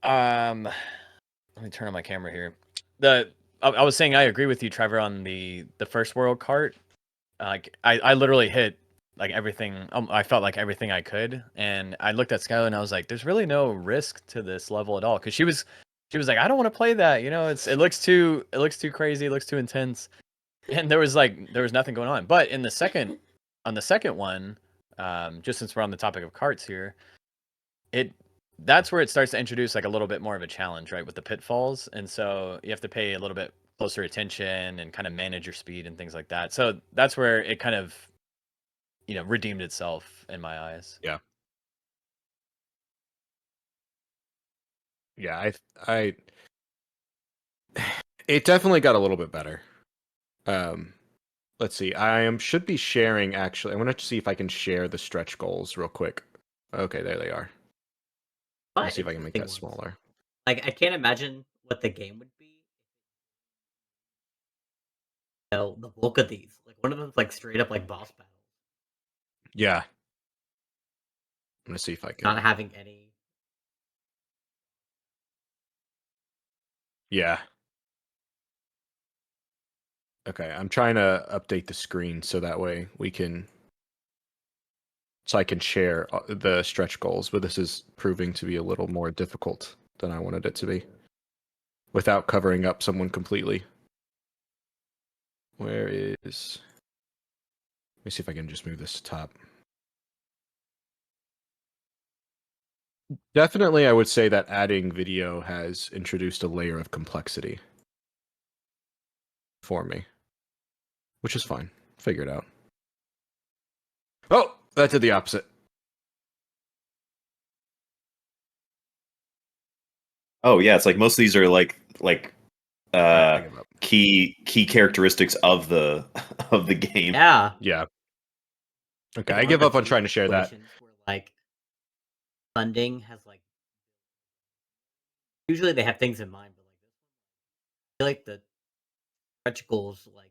let me turn on my camera here. I was saying I agree with you, Trevor, on the first world cart. Like I literally hit like everything. I felt like everything I could, and I looked at Skylar and I was like, "There's really no risk to this level at all." Because she was like, "I don't want to play that. You know, it looks too crazy. It looks too intense." And there was nothing going on. But on the second one, just since we're on the topic of carts here, that's where it starts to introduce like a little bit more of a challenge, right, with the pitfalls. And so you have to pay a little bit closer attention and kind of manage your speed and things like that. So that's where it kind of, redeemed itself in my eyes. Yeah. I it definitely got a little bit better. Let's see. Should be sharing actually. I want to see if I can share the stretch goals real quick. Okay, there they are. Let's see if I can make that Interesting ones. smaller. Like I can't imagine what the game would be. The bulk of these, like one of them's like straight up like boss battles, Yeah. I'm gonna see if I can. not having any. Yeah. Okay, I'm trying to update the screen so that way I can share the stretch goals, but this is proving to be a little more difficult than I wanted it to be without covering up someone completely. Where is... Let me see if I can just move this to top. Definitely, I would say that adding video has introduced a layer of complexity for me, which is fine. Figure it out. Oh, that did the opposite. Oh yeah, it's like most of these are like I give up. key characteristics of the of the game. Yeah. Yeah. Okay, Like, I give are up on there trying to share that. situations where, like funding has like usually they have things in mind, but like I feel like the stretch goals like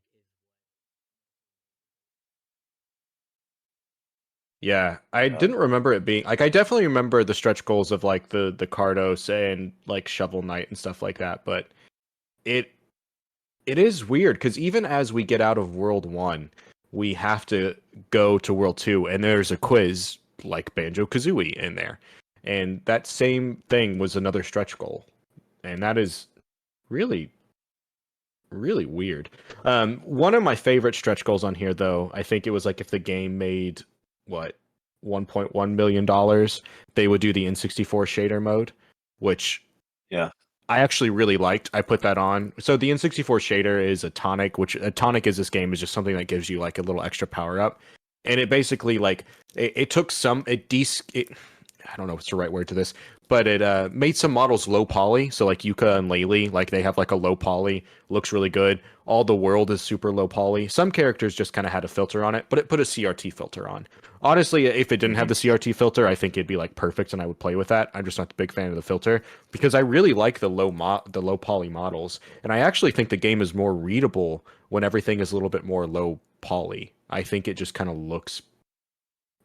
Yeah, I didn't remember it being like I definitely remember the stretch goals of like the Cardos and like Shovel Knight and stuff like that, but it is weird because even as we get out of World 1, we have to go to World 2 and there's a quiz like Banjo-Kazooie in there. And that same thing was another stretch goal. And that is really really weird. One of my favorite stretch goals on here though, I think it was like if the game made what $1.1 million, they would do the N64 shader mode, which Yeah. I actually really liked. I put that on. So the N64 shader is a tonic, which a tonic is this game is just something that gives you like a little extra power up, and it basically like it took some I don't know what's the right word to this, but it made some models low poly. So like Yooka and Laylee, like they have like a low poly, looks really good. All the world is super low poly. Some characters just kind of had a filter on it, but it put a CRT filter on. Honestly, if it didn't have the CRT filter, I think it'd be like perfect, and I would play with that. I'm just not a big fan of the filter because I really like the low poly models, and I actually think the game is more readable when everything is a little bit more low poly. I think it just kind of looks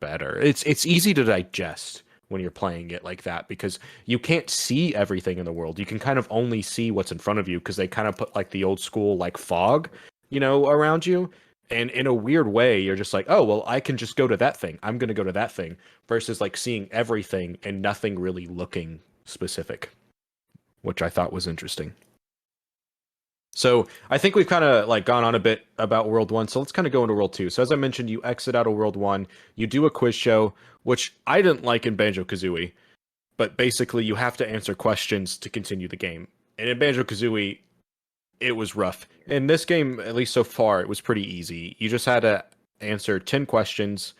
better. It's easy to digest when you're playing it like that because you can't see everything in the world. You can kind of only see what's in front of you because they kind of put like the old school like fog, around you. And in a weird way, you're just like, oh, well, I can just go to that thing. I'm going to go to that thing versus like seeing everything and nothing really looking specific, which I thought was interesting. So I think we've kind of like gone on a bit about World 1. So let's kind of go into World 2. So as I mentioned, you exit out of World 1, you do a quiz show, which I didn't like in Banjo-Kazooie, but basically you have to answer questions to continue the game. And in Banjo-Kazooie, it was rough. In this game, at least so far, it was pretty easy. You just had to answer 10 questions,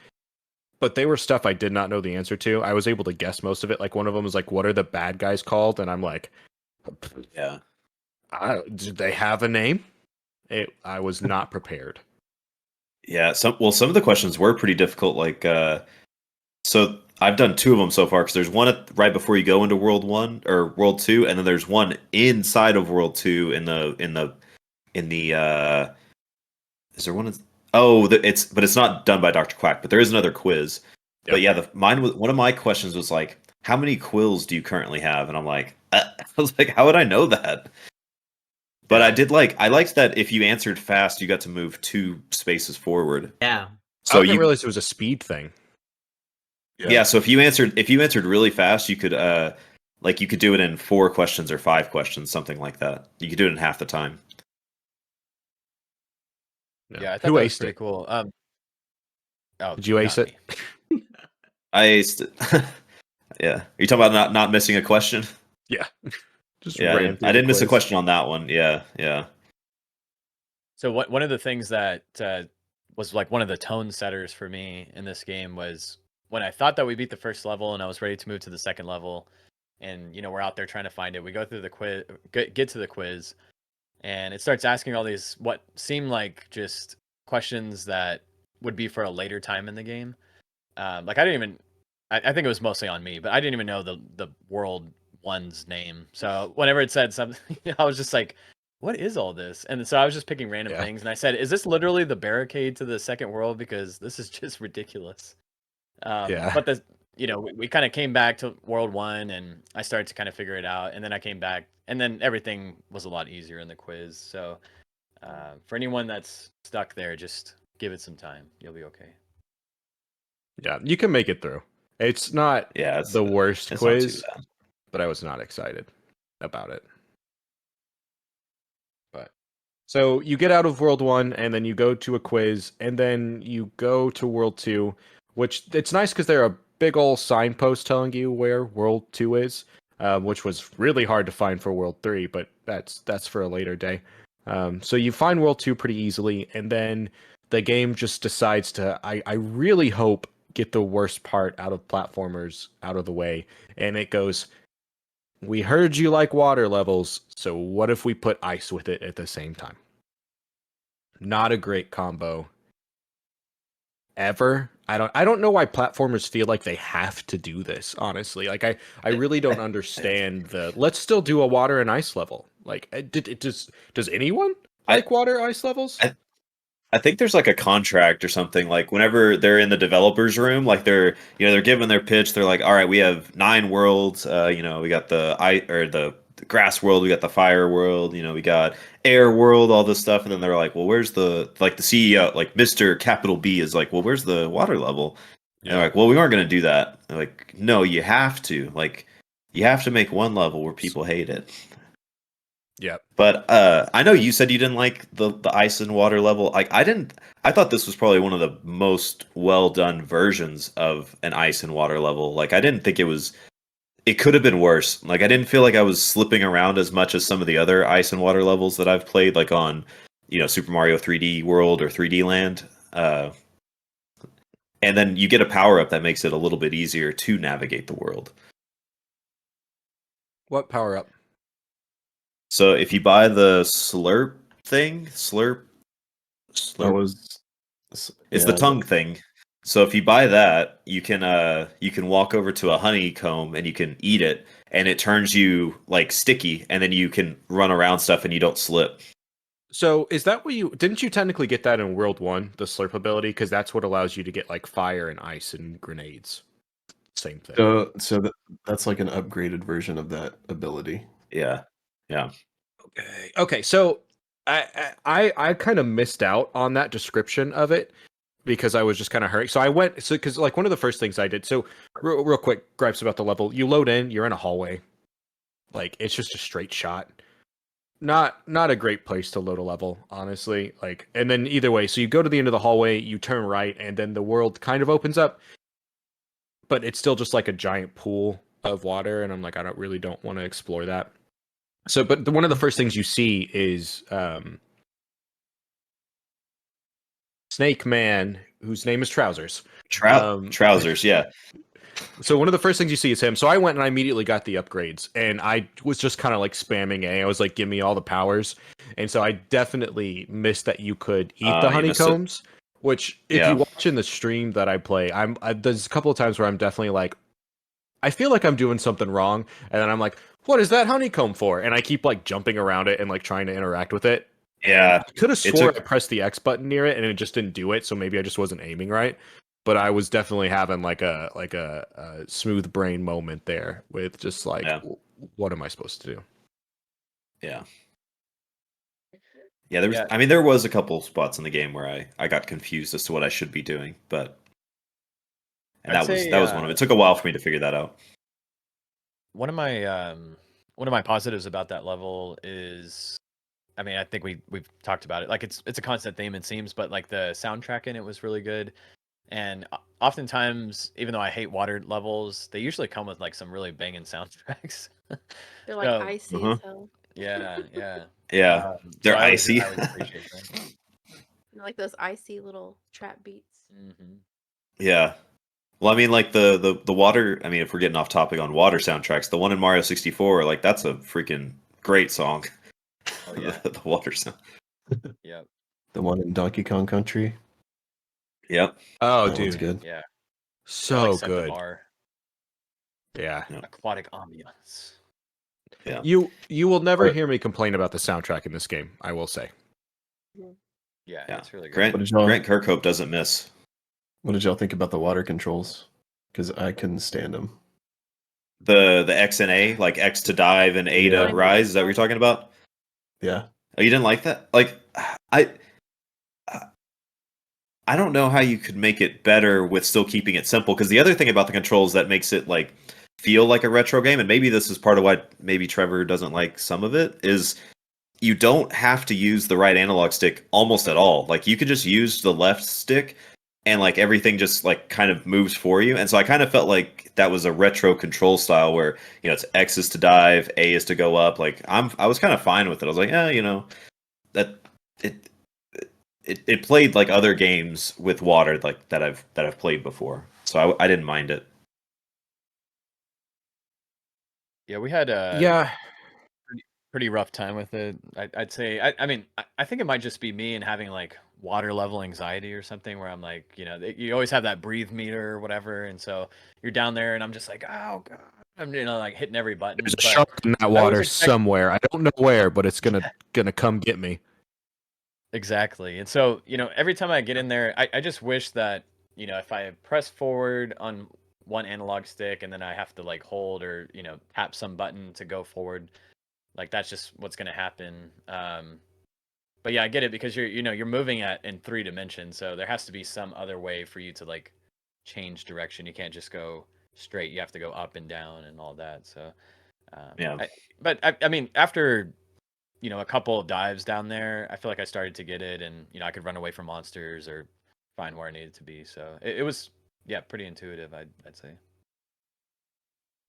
but they were stuff I did not know the answer to. I was able to guess most of it. Like one of them was like, what are the bad guys called? And I'm like, Yeah. Did they have a name? I was not prepared. Yeah, some of the questions were pretty difficult. Like, so I've done 2 of them so far because there's one right before you go into World 1 or World 2, and then there's one inside of World 2 in the is there one? Oh, it's not done by Dr. Quack, but there is another quiz. Yep. But yeah, mine was one of my questions was like, how many quills do you currently have? And I'm like, I was like, how would I know that? But Yeah. I liked that if you answered fast, you got to move 2 spaces forward. Yeah. So I didn't you realize it was a speed thing. yeah, so if you answered really fast, you could like you could do it in 4 questions or 5 questions, something like that. You could do it in half the time. No. Yeah, I thought Who that was aced pretty it? cool. Oh, Did you ace not it? me. I aced it. Yeah. Are you talking about not missing a question? Yeah. Just Yeah, ran through I the didn't miss a quiz. question on that one. Yeah, yeah. So one of the things that was like one of the tone setters for me in this game was when I thought that we beat the first level and I was ready to move to the second level, and we're out there trying to find it. We go through the quiz, get to the quiz, and it starts asking all these what seem like just questions that would be for a later time in the game. Like I didn't even, I think it was mostly on me, but I didn't even know the world one's name. So whenever it said something, I was just like, what is all this? And so I was just picking random Yeah. things, and I said, is this literally the barricade to the second world? Because this is just ridiculous. Yeah. But we kind of came back to World One, and I started to kind of figure it out. And then I came back, and then everything was a lot easier in the quiz. So for anyone that's stuck there, just give it some time. You'll be okay. Yeah. You can make it through. It's not Yeah, the worst it's not too quiz, bad. but I was not excited about it. But so you get out of World 1 and then you go to a quiz and then you go to World 2, which it's nice because there are a big old signpost telling you where World 2 is, which was really hard to find for World 3, but that's for a later day. So you find World 2 pretty easily, and then the game just decides to, I really hope, get the worst part out of platformers out of the way. And it goes, we heard you like water levels, so what if we put ice with it at the same time? Not a great combo ever. I don't know why platformers feel like they have to do this, honestly. Like I really don't understand the let's still do a water and ice level. Like does anyone I, like water ice levels? I I think there's like a contract or something. Like whenever they're in the developers room, like they're given their pitch. They're like, all right, we have 9 worlds. We got the grass world, we got the fire world. We got air world, all this stuff. And then they're like, well, where's the CEO, like Mister Capital B is like, well, where's the water level? And they're like, well, we aren't going to do that. They're like, no, you have to. Like, you have to make one level where people hate it. Yeah. But I know you said you didn't like the ice and water level. Like I didn't. I thought this was probably one of the most well done versions of an ice and water level. Like I didn't think it was. It could have been worse. Like I didn't feel like I was slipping around as much as some of the other ice and water levels that I've played, like on Super Mario 3D World or 3D Land. And then you get a power up that makes it a little bit easier to navigate the world. What power up? So if you buy the slurp, That was it's the yeah, tongue thing. So if you buy that, you can walk over to a honeycomb and you can eat it, and it turns you like sticky, and then you can run around stuff and you don't slip. So is that what you didn't you technically get that in World 1, the slurp ability? Because that's what allows you to get like fire and ice and grenades. Same thing. that's like an upgraded version of that ability. Yeah, yeah. Okay, so I kind of missed out on that description of it because I was just kind of hurrying. So I went because like one of the first things I did. So real quick gripes about the level. You load in, you're in a hallway, like it's just a straight shot. Not a great place to load a level, honestly. Like, and then either way, so you go to the end of the hallway, you turn right, and then the world kind of opens up, but it's still just like a giant pool of water, and I'm like, I don't want to explore that. So, but one of the first things you see is Snake Man, whose name is Trousers. Trousers, yeah. So one of the first things you see is him. So I went and I immediately got the upgrades, and I was just kind of like spamming A. I was like, "Give me all the powers," and so I definitely missed that you could eat the You missed it. honeycombs. Which, if Yeah. you watch in the stream that I play, there's a couple of times where I'm definitely like, I feel like I'm doing something wrong, and then I'm like, "What is that honeycomb for?" And I keep like jumping around it and like trying to interact with it. Yeah. I could have It swore took- I pressed the X button near it and it just didn't do it, so maybe I just wasn't aiming right. But I was definitely having like a smooth brain moment there with just like, Yeah. what am I supposed to do? Yeah. Yeah, there was. Yeah. I mean, there was a couple spots in the game where I got confused as to what I should be doing, but and I'd that was say, that was one of it. It took a while for me to figure that out. One of my positives about that level is, I mean, I think we've talked about it. Like it's a constant theme it seems, but like the soundtrack in it was really good. And oftentimes, even though I hate water levels, they usually come with like some really banging soundtracks. They're like So, icy uh-huh. as hell. yeah, yeah. Yeah, So they're I icy. always appreciate that. Like those icy little trap beats. Hmm. Yeah. Well, I mean, like the water. I mean, if we're getting off topic on water soundtracks, the one in Mario 64, like that's a freaking great song. Oh yeah, the water sound. yep, The one in Donkey Kong Country. Yep. Oh, That one's dude, good. yeah. so like good. Septimar, Yeah, aquatic ambiance. Yeah. you will never But- hear me complain about the soundtrack in this game. I will say. Yeah, Yeah. it's really good. Grant What did y'all- Grant Kirkhope doesn't miss. What did y'all think about the water controls? Because I couldn't stand them. The X and A, like X to dive and A Yeah. to rise. Is that what you're talking about? Yeah. Oh, you didn't like that? Like, I I don't know how you could make it better with still keeping it simple. Because the other thing about the controls that makes it like feel like a retro game, and maybe this is part of why maybe Trevor doesn't like some of it, is you don't have to use the right analog stick almost at all. Like you could just use the left stick and like everything just like kind of moves for you. And so I kind of felt like that was a retro control style where, you know, it's X is to dive, A is to go up. Like I was kind of fine with it. I was like, you know, that it played like other games with water like that I've played before. So I didn't mind it. Yeah, we had Yeah, pretty rough time with it. I'd say. I mean, I think it might just be me and having like water level anxiety or something, where I'm like, you know, you always have that breathe meter or whatever, and so you're down there, and I'm just like, oh god, I'm like hitting every button. there's a but shark in that was water expect- somewhere. I don't know where, but it's gonna come get me. Exactly, and so you know, every time I get in there, I just wish that you know, if I press forward on one analog stick and then I have to like hold or you know tap some button to go forward, like that's just what's going to happen. But yeah, I get it because you're moving at in 3 dimensions, so there has to be some other way for you to like change direction. You can't just go straight. You have to go up and down and all that. So Yeah. I mean, after you know a couple of dives down there, I feel like I started to get it, and you know I could run away from monsters or find where I needed to be. So it was pretty intuitive. I'd say.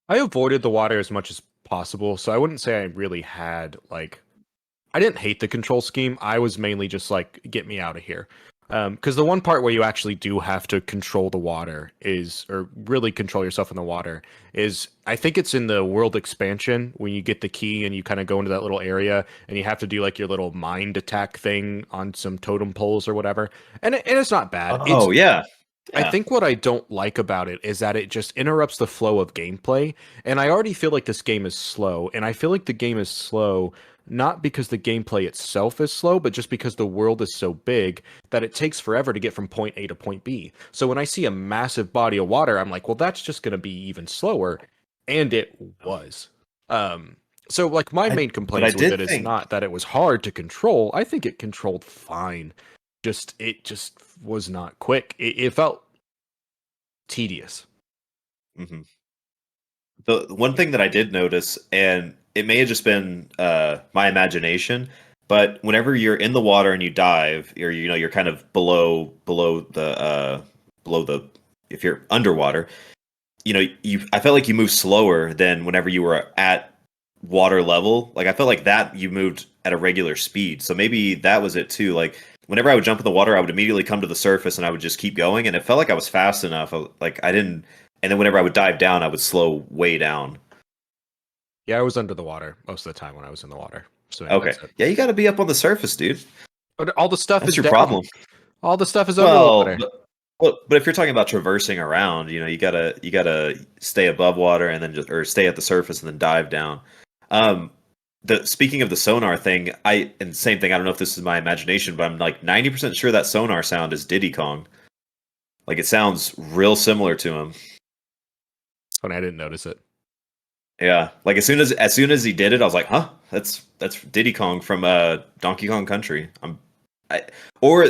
I avoided the water as much as possible, so I wouldn't say I really had like I didn't hate the control scheme. I was mainly just like, get me out of here. Because the one part where you actually do have to control the water is, or really control yourself in the water, is I think it's in the world expansion when you get the key and you kind of go into that little area and you have to do like your little mind attack thing on some totem poles or whatever. And it's not bad. Oh yeah. I think what I don't like about it is that it just interrupts the flow of gameplay. And I already feel like this game is slow. And I feel like the game is slow not because the gameplay itself is slow, but just because the world is so big that it takes forever to get from point A to point B. So when I see a massive body of water, I'm like, well, that's just going to be even slower. And it was. So like my main complaints with it is not that it was hard to control. I think it controlled fine. It just was not quick. It felt tedious. Mm-hmm. The one thing that I did notice, and it may have just been my imagination, but whenever you're in the water and you dive, or you know you're kind of below the if you're underwater, you know I felt like you move slower than whenever you were at water level. Like I felt like that you moved at a regular speed. So maybe that was it too. Like whenever I would jump in the water, I would immediately come to the surface and I would just keep going, and it felt like I was fast enough. Like I didn't and then whenever I would dive down, I would slow way down. Yeah, I was under the water most of the time when I was in the water. So maybe Okay, that's it. yeah, you got to be up on the surface, dude. But all the stuff That's is your down. problem. All the stuff is under the Well, water. but if you're talking about traversing around, you gotta stay above water and then or stay at the surface and then dive down. Um, the speaking of the sonar thing, and same thing. I don't know if this is my imagination, but I'm like 90% sure that sonar sound is Diddy Kong. Like it sounds real similar to him. When I didn't notice it. Yeah, like as soon as he did it, I was like, huh, that's Diddy Kong from Donkey Kong Country. I, or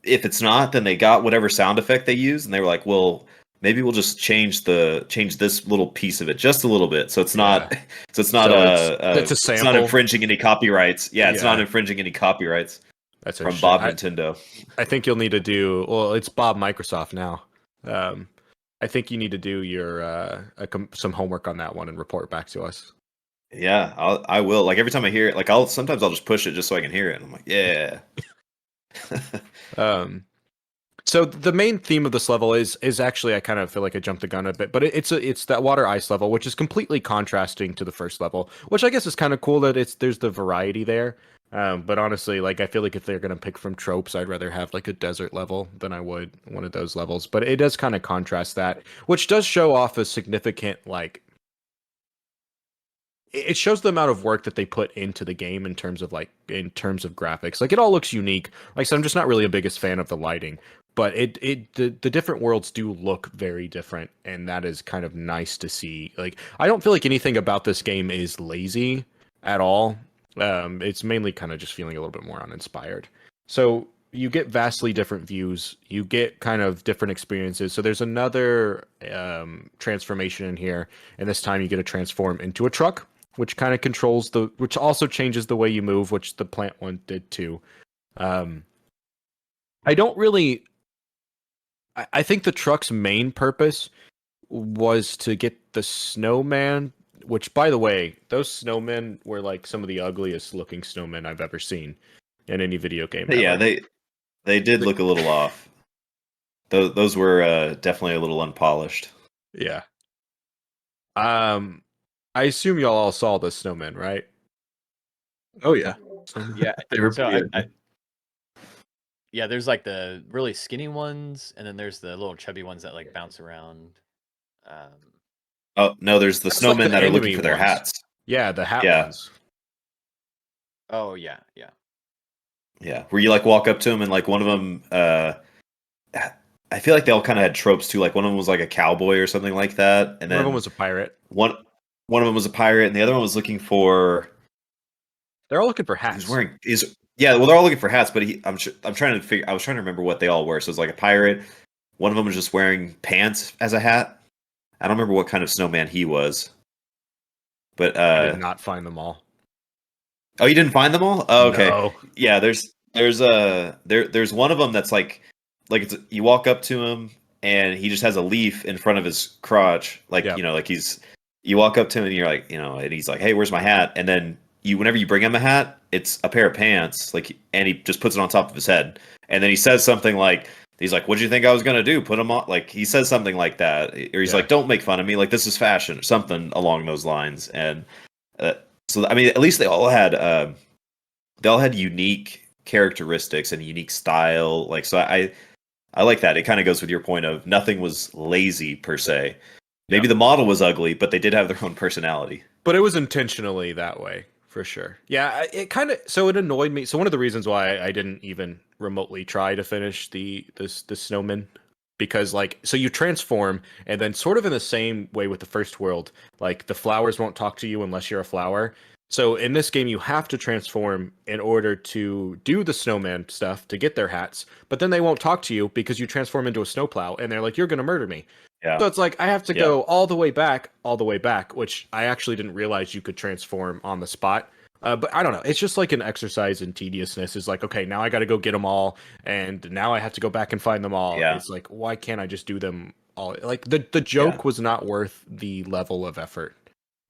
if it's not, then they got whatever sound effect they use, and they were like, well, maybe we'll just change this little piece of it just a little bit, so it's not Yeah. so it's not So it's a it's not sample. infringing any copyrights. Yeah, it's not Yeah. infringing any copyrights That's from interesting. Bob Nintendo. I think you'll need to do. Well, it's Bob Microsoft now. I think you need to do your some homework on that one and report back to us. Yeah, I will. Like every time I hear it, like I'll just push it just so I can hear it. And I'm like, yeah. So the main theme of this level is actually, I kind of feel like I jumped the gun a bit, but it's that water ice level, which is completely contrasting to the first level, which I guess is kind of cool that there's the variety there. But honestly, like I feel like if they're gonna pick from tropes, I'd rather have like a desert level than I would one of those levels. But it does kind of contrast that, which does show off a significant like it shows the amount of work that they put into the game in terms of graphics. Like it all looks unique. Like so I'm just not really a biggest fan of the lighting, but the different worlds do look very different, and that is kind of nice to see. Like I don't feel like anything about this game is lazy at all. It's mainly kind of just feeling a little bit more uninspired. So you get vastly different views, you get kind of different experiences. So there's another transformation in here, and this time you get to transform into a truck, which kind of which also changes the way you move, which the plant one did too. I don't really. I think the truck's main purpose was to get the snowman, which, by the way, those snowmen were like some of the ugliest looking snowmen I've ever seen in any video game. Yeah, ever. they did look a little off. Those were definitely a little unpolished. Yeah. I assume y'all all saw the snowmen, right? Oh yeah, Yeah. they were So pretty yeah, there's like the really skinny ones, and then there's the little chubby ones that like bounce around. Oh no, there's the That's like snowmen the that are looking enemy for their ones. hats. Yeah, the hat Yeah. ones. Oh yeah. Yeah, where you like walk up to them and like one of them. I feel like they all kind of had tropes too. Like one of them was like a cowboy or something like that, and One of then them was a pirate. one of them was a pirate, and the other one was looking for. They're all looking for He's hats. wearing yeah. Well, they're all looking for hats, but I'm trying to figure. I was trying to remember what they all were. So it's like a pirate. One of them was just wearing pants as a hat. I don't remember what kind of snowman he was. But I did not find them all. oh, you didn't find them all? Oh, okay. No. Yeah, there's one of them that's like you walk up to him and he just has a leaf in front of his crotch, like Yep. like you walk up to him and you're like and he's like, hey, where's my hat? And then whenever you bring him a hat, it's a pair of pants, like, and he just puts it on top of his head, and then he says something like, he's like, what do you think I was gonna do? Put him on? Like he says something like that, or he's Yeah. like, don't make fun of me, like this is fashion, or something along those lines. And so I mean, at least they all had unique characteristics and unique style. Like so, I like that. It kind of goes with your point of nothing was lazy per se. Maybe the model was ugly, but they did have their own personality. But it was intentionally that way, for sure. Yeah, it kind of so it annoyed me. So one of the reasons why I didn't even remotely try to finish the snowman, because like so you transform, and then sort of in the same way with the first world, like the flowers won't talk to you unless you're a flower. So in this game, you have to transform in order to do the snowman stuff to get their hats, but then they won't talk to you because you transform into a snowplow, and they're like, "You're gonna murder me." Yeah. So it's like I have to go all the way back, which I actually didn't realize you could transform on the spot. But I don't know. It's just like an exercise in tediousness. Is like, okay, now I got to go get them all, and now I have to go back and find them all. Yeah. It's like, why can't I just do them all? Like the joke was not worth the level of effort.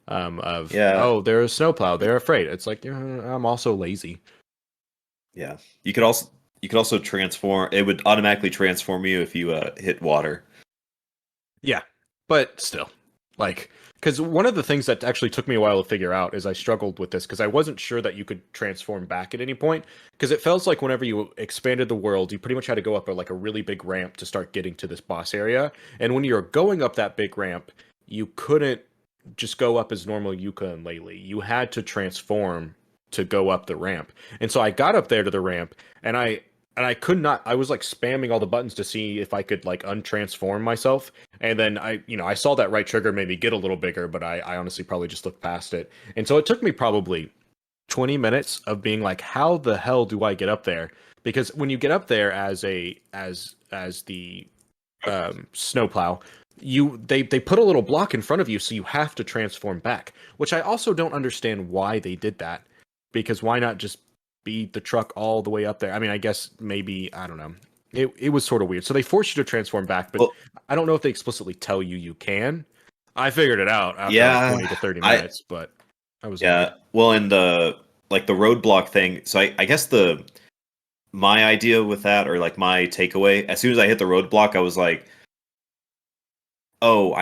Oh, they're a snowplow, they're afraid. It's like I'm also lazy. Yeah, you could also transform. It would automatically transform you if you hit water. Yeah, but still, like, because one of the things that actually took me a while to figure out is I struggled with this because I wasn't sure that you could transform back at any point. Because it feels like whenever you expanded the world, you pretty much had to go up like a really big ramp to start getting to this boss area. And when you're going up that big ramp, you couldn't just go up as normal Yooka and Laylee. You had to transform to go up the ramp. And so I got up there to the ramp, and I could not. I was like spamming all the buttons to see if I could like untransform myself. And then I saw that right trigger made me get a little bigger, but I honestly probably just looked past it. And so it took me probably 20 minutes of being like, how the hell do I get up there? Because when you get up there as the snowplow, they put a little block in front of you, so you have to transform back. Which I also don't understand why they did that. Because why not just beat the truck all the way up there? I mean, I guess maybe, I don't know. It was sort of weird. So they force you to transform back, but Well, I don't know if they explicitly tell you you can. I figured it out after Yeah, like 20 to 30 I minutes, but I was yeah. Well, and the roadblock thing. So I guess my idea with that, or like my takeaway, as soon as I hit the roadblock, I was like, oh,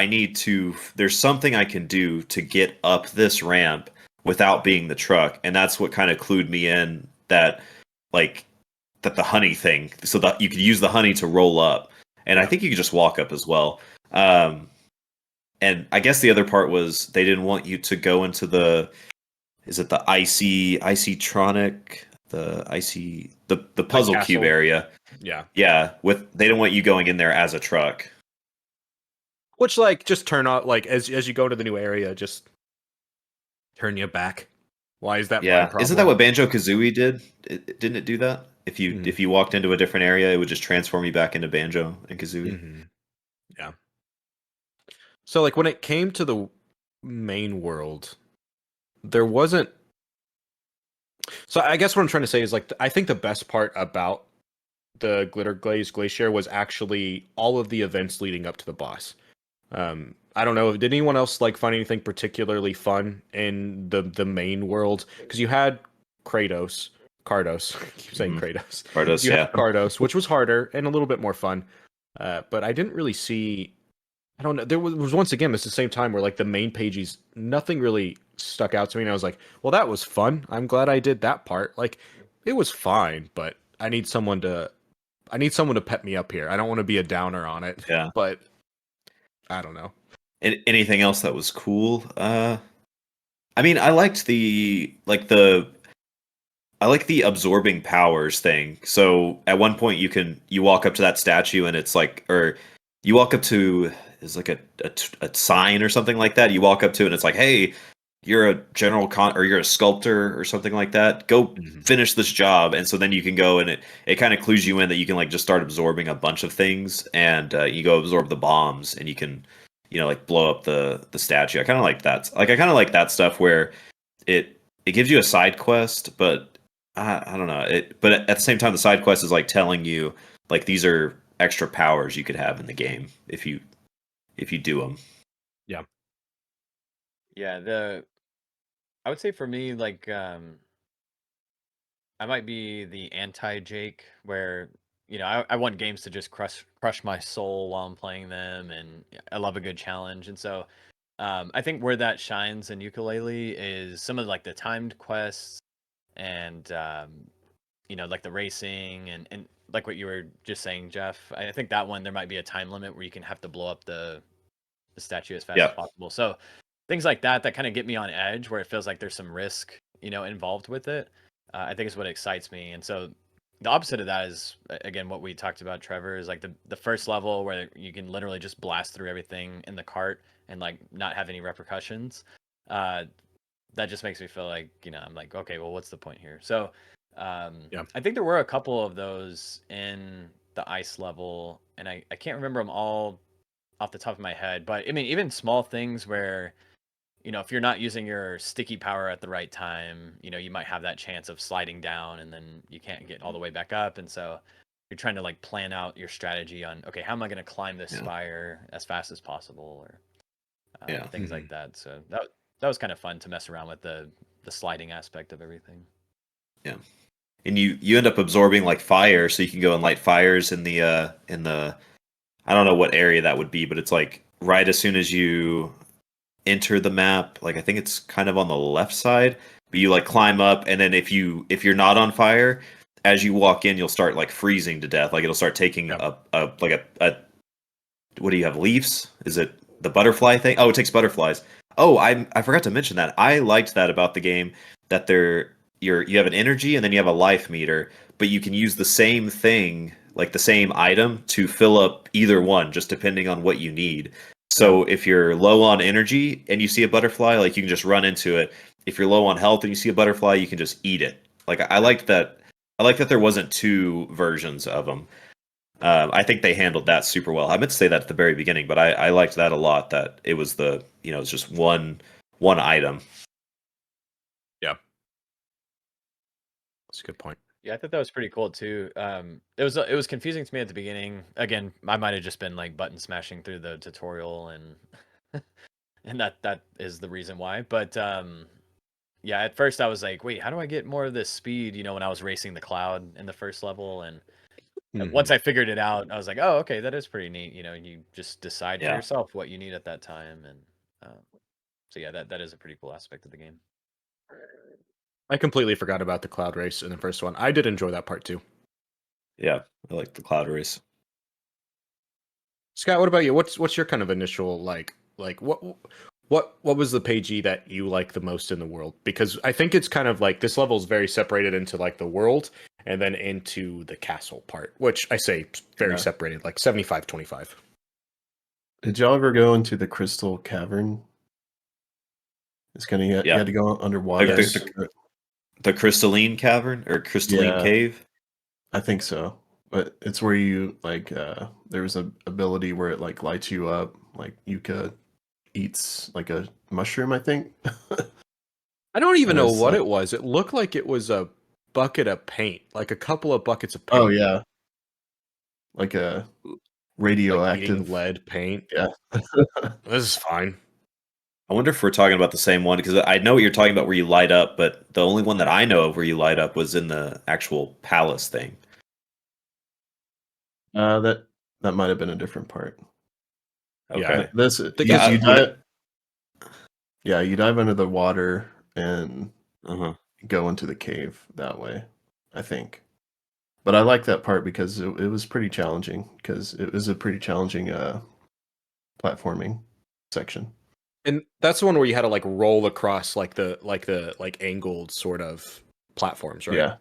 there's something I can do to get up this ramp without being the truck. And that's what kind of clued me in like, that the honey thing, so that you could use the honey to roll up. And I think you could just walk up as well. And I guess the other part was they didn't want you to go into is it the icy tronic, the puzzle castle. cube area. Yeah. Yeah, they didn't want you going in there as a truck. Which, like, just turn off, like, as you go to the new area, just turn you back. Why is that my Yeah, problem? isn't that what Banjo-Kazooie did? Didn't it do that? If you Mhm. if you walked into a different area, it would just transform you back into Banjo and Kazooie. Mm-hmm. Yeah. So, like, when it came to the main world, there wasn't. So, I guess what I'm trying to say is, like, I think the best part about the Glitter Glaze Glacier was actually all of the events leading up to the boss. I don't know. Did anyone else like find anything particularly fun in the main world? Because you had Cardos. I keep saying Mhm. Kratos. Cardos, You yeah. had Cardos, which was harder and a little bit more fun. But I didn't really see. I don't know. There was once again, it's the same time where like the main pages, nothing really stuck out to me, and I was like, "Well, that was fun. I'm glad I did that part." Like, it was fine, but I need someone to pep me up here. I don't want to be a downer on it. Yeah. But I don't know. Anything else that was cool? I mean, I liked I like the absorbing powers thing. So at one point you walk up to that statue and it's like, or you walk up to is like a sign or something like that. You walk up to it and it's like, hey, you're a or you're a sculptor or something like that. Go Mhm. finish this job. And so then you can go, and it kind of clues you in that you can like just start absorbing a bunch of things, and you go absorb the bombs, and you can like blow up the statue. I kind of like that. Like I kind of like that stuff where it gives you a side quest, but I don't know. But at the same time, the side quest is like telling you like these are extra powers you could have in the game if you do them. Yeah, I would say for me, like, I might be the anti Jake, where I want games to just crush my soul while I'm playing them, and I love a good challenge. And so, I think where that shines in Ukulele is some of like the timed quests, and like the racing, and like what you were just saying, Jeff. I think that one there might be a time limit where you can have to blow up the statue as fast as Yeah. possible. So things like that kind of get me on edge, where it feels like there's some risk, involved with it. I think is what excites me. And so the opposite of that is again what we talked about, Trevor, is like the first level where you can literally just blast through everything in the cart and like not have any repercussions. Uh, that just makes me feel like I'm like, okay, well, what's the point here? So Yeah. I think there were a couple of those in the ice level, and I can't remember them all off the top of my head, but I mean, even small things where, if you're not using your sticky power at the right time, you might have that chance of sliding down and then you can't get all the way back up. And so you're trying to like plan out your strategy on, okay, how am I going to climb this Yeah. spire as fast as possible, or things Mhm. like that. So that was kind of fun to mess around with the sliding aspect of everything. Yeah. And you end up absorbing like fire, so you can go and light fires in the I don't know what area that would be, but it's like right as soon as you enter the map. Like I think it's kind of on the left side, but you like climb up, and then if you're not on fire, as you walk in, you'll start like freezing to death. Like it'll start taking Yeah. a like a what do you have, leaves? Is it the butterfly thing? Oh, it takes butterflies. Oh, I forgot to mention that. I liked that about the game, that you have an energy and then you have a life meter, but you can use the same thing, like the same item, to fill up either one, just depending on what you need. So if you're low on energy and you see a butterfly, like you can just run into it. If you're low on health and you see a butterfly, you can just eat it. Like I liked that. I like that there wasn't two versions of them. I think they handled that super well. I meant to say that at the very beginning, but I liked that a lot. That it was it's just one item. That's a good point. Yeah, I thought that was pretty cool too. It was confusing to me at the beginning. Again, I might have just been like button smashing through the tutorial, and and that is the reason why. But yeah, at first I was like, wait, how do I get more of this speed? You know, when I was racing the cloud in the first level, and once I figured it out, I was like, oh, okay, that is pretty neat. You know, you just decide for Yeah. yourself what you need at that time, and so yeah, that is a pretty cool aspect of the game. I completely forgot about the cloud race in the first one. I did enjoy that part too. Yeah, I like the cloud race. Scott, what about you? What's your kind of initial like what was the pagey that you like the most in the world? Because I think it's kind of like this level is very separated into like the world and then into the castle part, which I say very separated, like 75-25. Did y'all ever go into the crystal cavern? It's kind of you had to go underwater. The crystalline cavern or crystalline cave. I think so, but it's where you like there was an ability where it like lights you up, like Yooka eats like a mushroom, I think. I don't even And know it's what like- it was. It looked like it was a bucket of paint, like a couple of buckets of paint. Oh yeah, like a Like radioactive eating lead paint. Yeah. This is fine. I wonder if we're talking about the same one, because I know what you're talking about where you light up, but the only one that I know of where you light up was in the actual palace thing. That might have been a different part. Okay. This The you, guy- you dive, yeah, you dive under the water and go into the cave that way, I think. But I like that part because it was pretty challenging, because it was a pretty challenging platforming section. And that's the one where you had to like roll across like the angled sort of platforms, right? Yeah.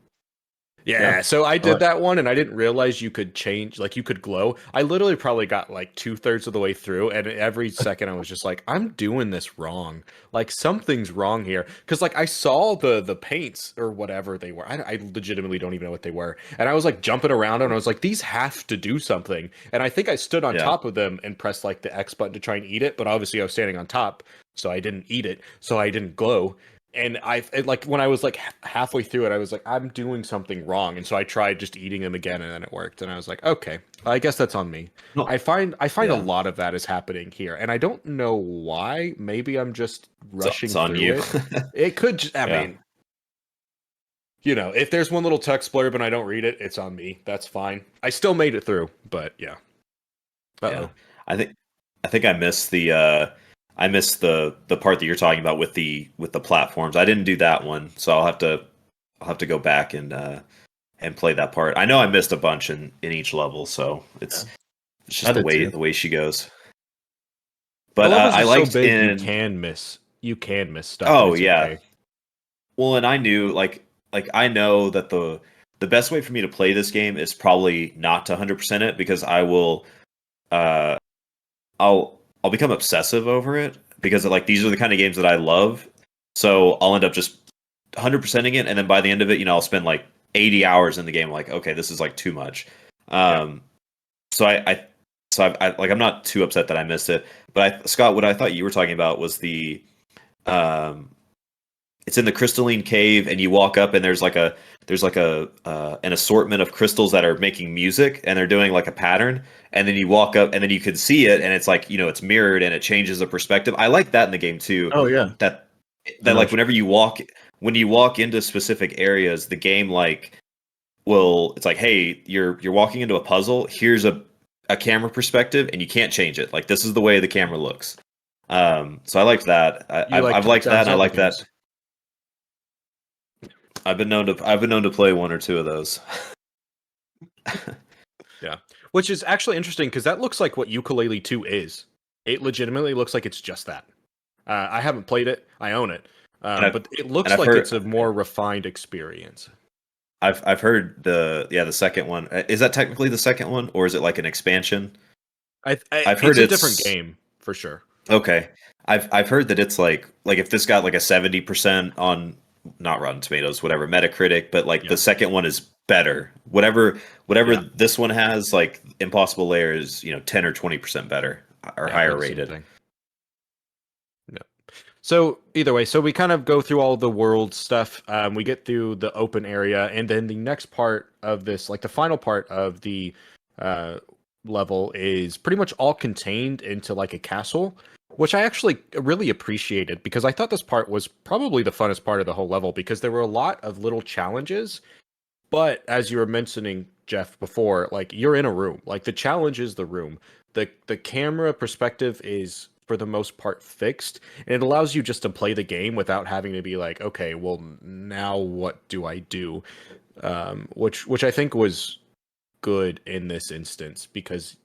Yeah, so I did that one and I didn't realize you could change, like you could glow. I literally probably got like 2/3 of the way through, and every second I was just like, I'm doing this wrong. Like something's wrong here. Because like I saw the paints or whatever they were. I legitimately don't even know what they were. And I was like jumping around and I was like, these have to do something. And I think I stood on top of them and pressed like the X button to try and eat it, but obviously I was standing on top, so I didn't eat it, so I didn't glow. And like when I was like halfway through it, I was like, I'm doing something wrong, and so I tried just eating them again, and then it worked. And I was like, okay, I guess that's on me. No. I find a lot of that is happening here, and I don't know why. Maybe I'm just rushing It's on through you. it. It could. I mean, you know, if there's one little text blurb and I don't read it, it's on me. That's fine. I still made it through, but yeah. Yeah. I think I missed the part that you're talking about with the platforms. I didn't do that one, so I'll have to go back and play that part. I know I missed a bunch in each level, so it's just the way she goes. But I liked so big in you can miss stuff. Oh and it's yeah. okay. Well, and I knew like I know that the best way for me to play this game is probably not to 100% it, because I will I'll become obsessive over it, because like these are the kind of games that I love. So I'll end up just 100%ing it, and then by the end of it, I'll spend like 80 hours in the game. Like, okay, this is like too much. So I'm not too upset that I missed it. But Scott, what I thought you were talking about was the it's in the crystalline cave, and you walk up, and there's like an assortment of crystals that are making music, and they're doing like a pattern, and then you walk up, and then you can see it, and it's like it's mirrored, and it changes the perspective. I like that in the game too. Oh yeah, that like when you walk into specific areas, the game it's like, hey, you're walking into a puzzle. Here's a a camera perspective, and you can't change it. Like this is the way the camera looks. So I liked that. I've liked that. And I like that. I've been known to play one or two of those. Yeah, which is actually interesting because that looks like what Yooka Laylee 2 is. It legitimately looks like it's just that. I haven't played it. I own it, but it looks like it's a more refined experience. I've heard the second one. Is that technically the second one, or is it like an expansion? I've heard it's a different game for sure. Okay, I've heard that it's like if this got like a 70% on not Rotten Tomatoes, whatever Metacritic, but like the second one is better. Whatever this one has, like Impossible Lair is 10 or 20% better or higher rated. Yeah. So either way, so we kind of go through all the world stuff. We get through the open area, and then the next part of this, like the final part of the level, is pretty much all contained into like a castle, which I actually really appreciated because I thought this part was probably the funnest part of the whole level because there were a lot of little challenges. But as you were mentioning, Jeff, before, like you're in a room, like the challenge is the room. The camera perspective is for the most part fixed, and it allows you just to play the game without having to be like, okay, well now what do I do? Which I think was good in this instance because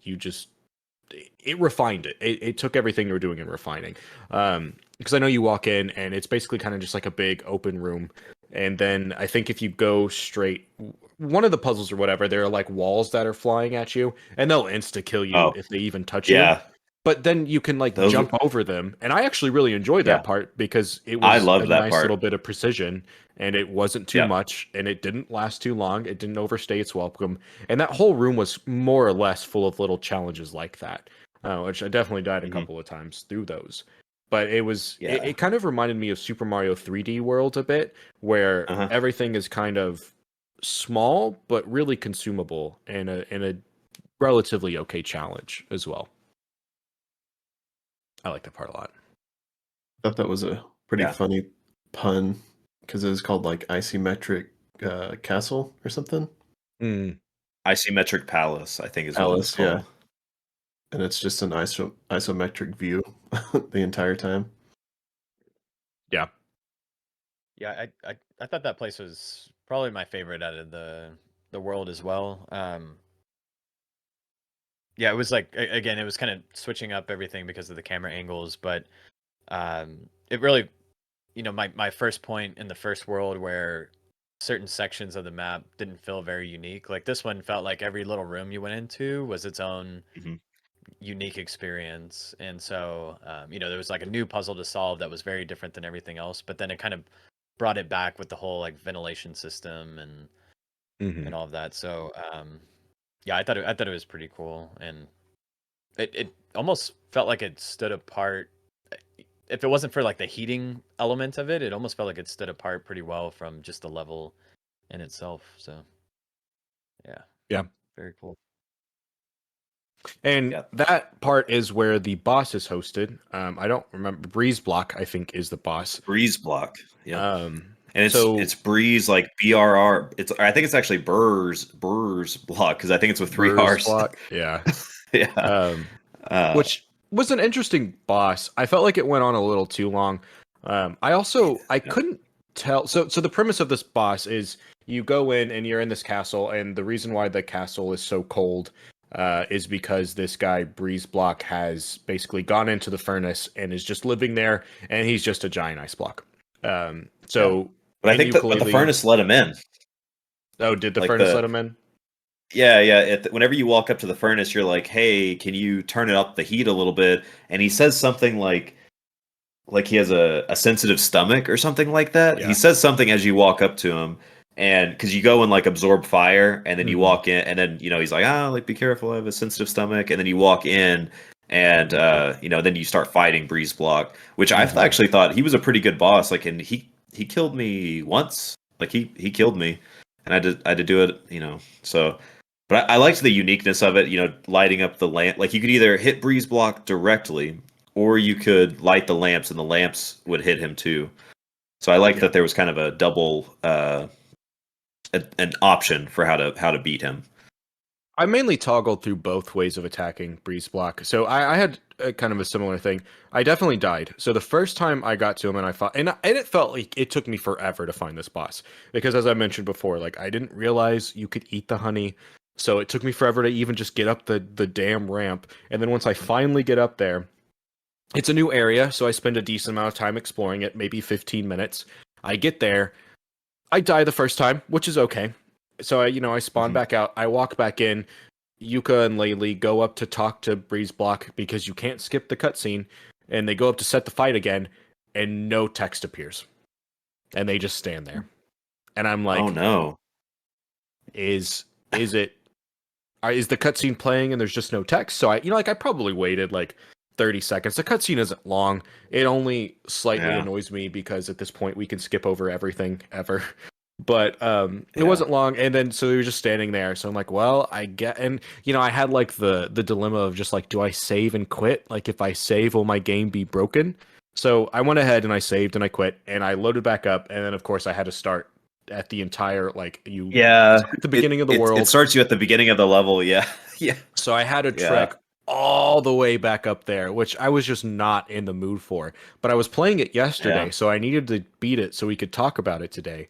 it refined it. It took everything you were doing and refining. Because I know you walk in and it's basically kind of just like a big open room. And then I think if you go straight, one of the puzzles or whatever, there are like walls that are flying at you and they'll insta kill you if they even touch you. But then you can like jump over them. And I actually really enjoyed that part because it was a nice little bit of precision and it wasn't too much and it didn't last too long. It didn't overstay its welcome. And that whole room was more or less full of little challenges like that, which I definitely died a couple of times through those. But it was it kind of reminded me of Super Mario 3D World a bit, where everything is kind of small but really consumable and a relatively okay challenge as well. I like that part a lot. I thought that was a pretty funny pun because it was called like Isometric Castle or something. Isometric Palace, I think is what it's called. Yeah. And it's just an isometric view the entire time. Yeah, I thought that place was probably my favorite out of the world as well. Yeah, it was like again, it was kind of switching up everything because of the camera angles, but it really, my first point in the first world where certain sections of the map didn't feel very unique. Like this one felt like every little room you went into was its own unique experience, and so there was like a new puzzle to solve that was very different than everything else. But then it kind of brought it back with the whole like ventilation system and all of that. So yeah, I thought it was pretty cool, and it almost felt like it stood apart. If it wasn't for like the heating element of it, it almost felt like it stood apart pretty well from just the level in itself. So yeah, very cool. And that part is where the boss is hosted. I don't remember. Breeze Block, I think, is the boss. Breeze Block. Yeah. And it's Breeze like BRR. I think it's actually Burrs Block because I think it's with 3 R's. Block. Yeah. Yeah. Which was an interesting boss. I felt like it went on a little too long. I couldn't tell. So the premise of this boss is you go in and you're in this castle, and the reason why the castle is so cold is because this guy Breeze Block has basically gone into the furnace and is just living there, and he's just a giant ice block. But I think the furnace let him in. Oh, did the furnace let him in? Yeah. Whenever you walk up to the furnace, you're like, "Hey, can you turn it up the heat a little bit?" And he says something like he has a sensitive stomach or something like that. Yeah. He says something as you walk up to him, and because you go and like absorb fire, and then you walk in, and then he's like, like be careful, I have a sensitive stomach, and then you walk in. And then you start fighting Breeze Block, which I actually thought he was a pretty good boss. Like, and he killed me once. Like he killed me, and I had to do it. So, but I liked the uniqueness of it. Lighting up the lamp. Like you could either hit Breeze Block directly, or you could light the lamps, and the lamps would hit him too. So I liked that there was kind of a double an option for how to beat him. I mainly toggled through both ways of attacking Breeze Block. So I had a kind of a similar thing. I definitely died. So the first time I got to him and I fought, and it felt like it took me forever to find this boss because, as I mentioned before, like I didn't realize you could eat the honey. So it took me forever to even just get up the damn ramp. And then once I finally get up there, it's a new area, so I spend a decent amount of time exploring it, maybe 15 minutes. I get there, I die the first time, which is okay. So I spawn Mhm. back out. I walk back in. Yooka and Laylee go up to talk to Breeze Block because you can't skip the cutscene, and they go up to set the fight again, and no text appears, and they just stand there. And I'm Oh like, no. is it? Is the cutscene playing and there's just no text? So I probably waited like 30 seconds. The cutscene isn't long. It only slightly Yeah. annoys me because at this point we can skip over everything ever. But it Yeah. wasn't long, and then so we were just standing there. So I'm like, well, I get, and I had like the dilemma of just like, do I save and quit? Like, if I save, will my game be broken? So I went ahead and I saved and I quit and I loaded back up, and then of course I had to start at the entire Yeah. start at the beginning of the It world. starts you at the beginning of the level. Yeah. Yeah. So I had to Yeah. trek all the way back up there, which I was just not in the mood for. But I was playing it yesterday, Yeah. so I needed to beat it so we could talk about it today.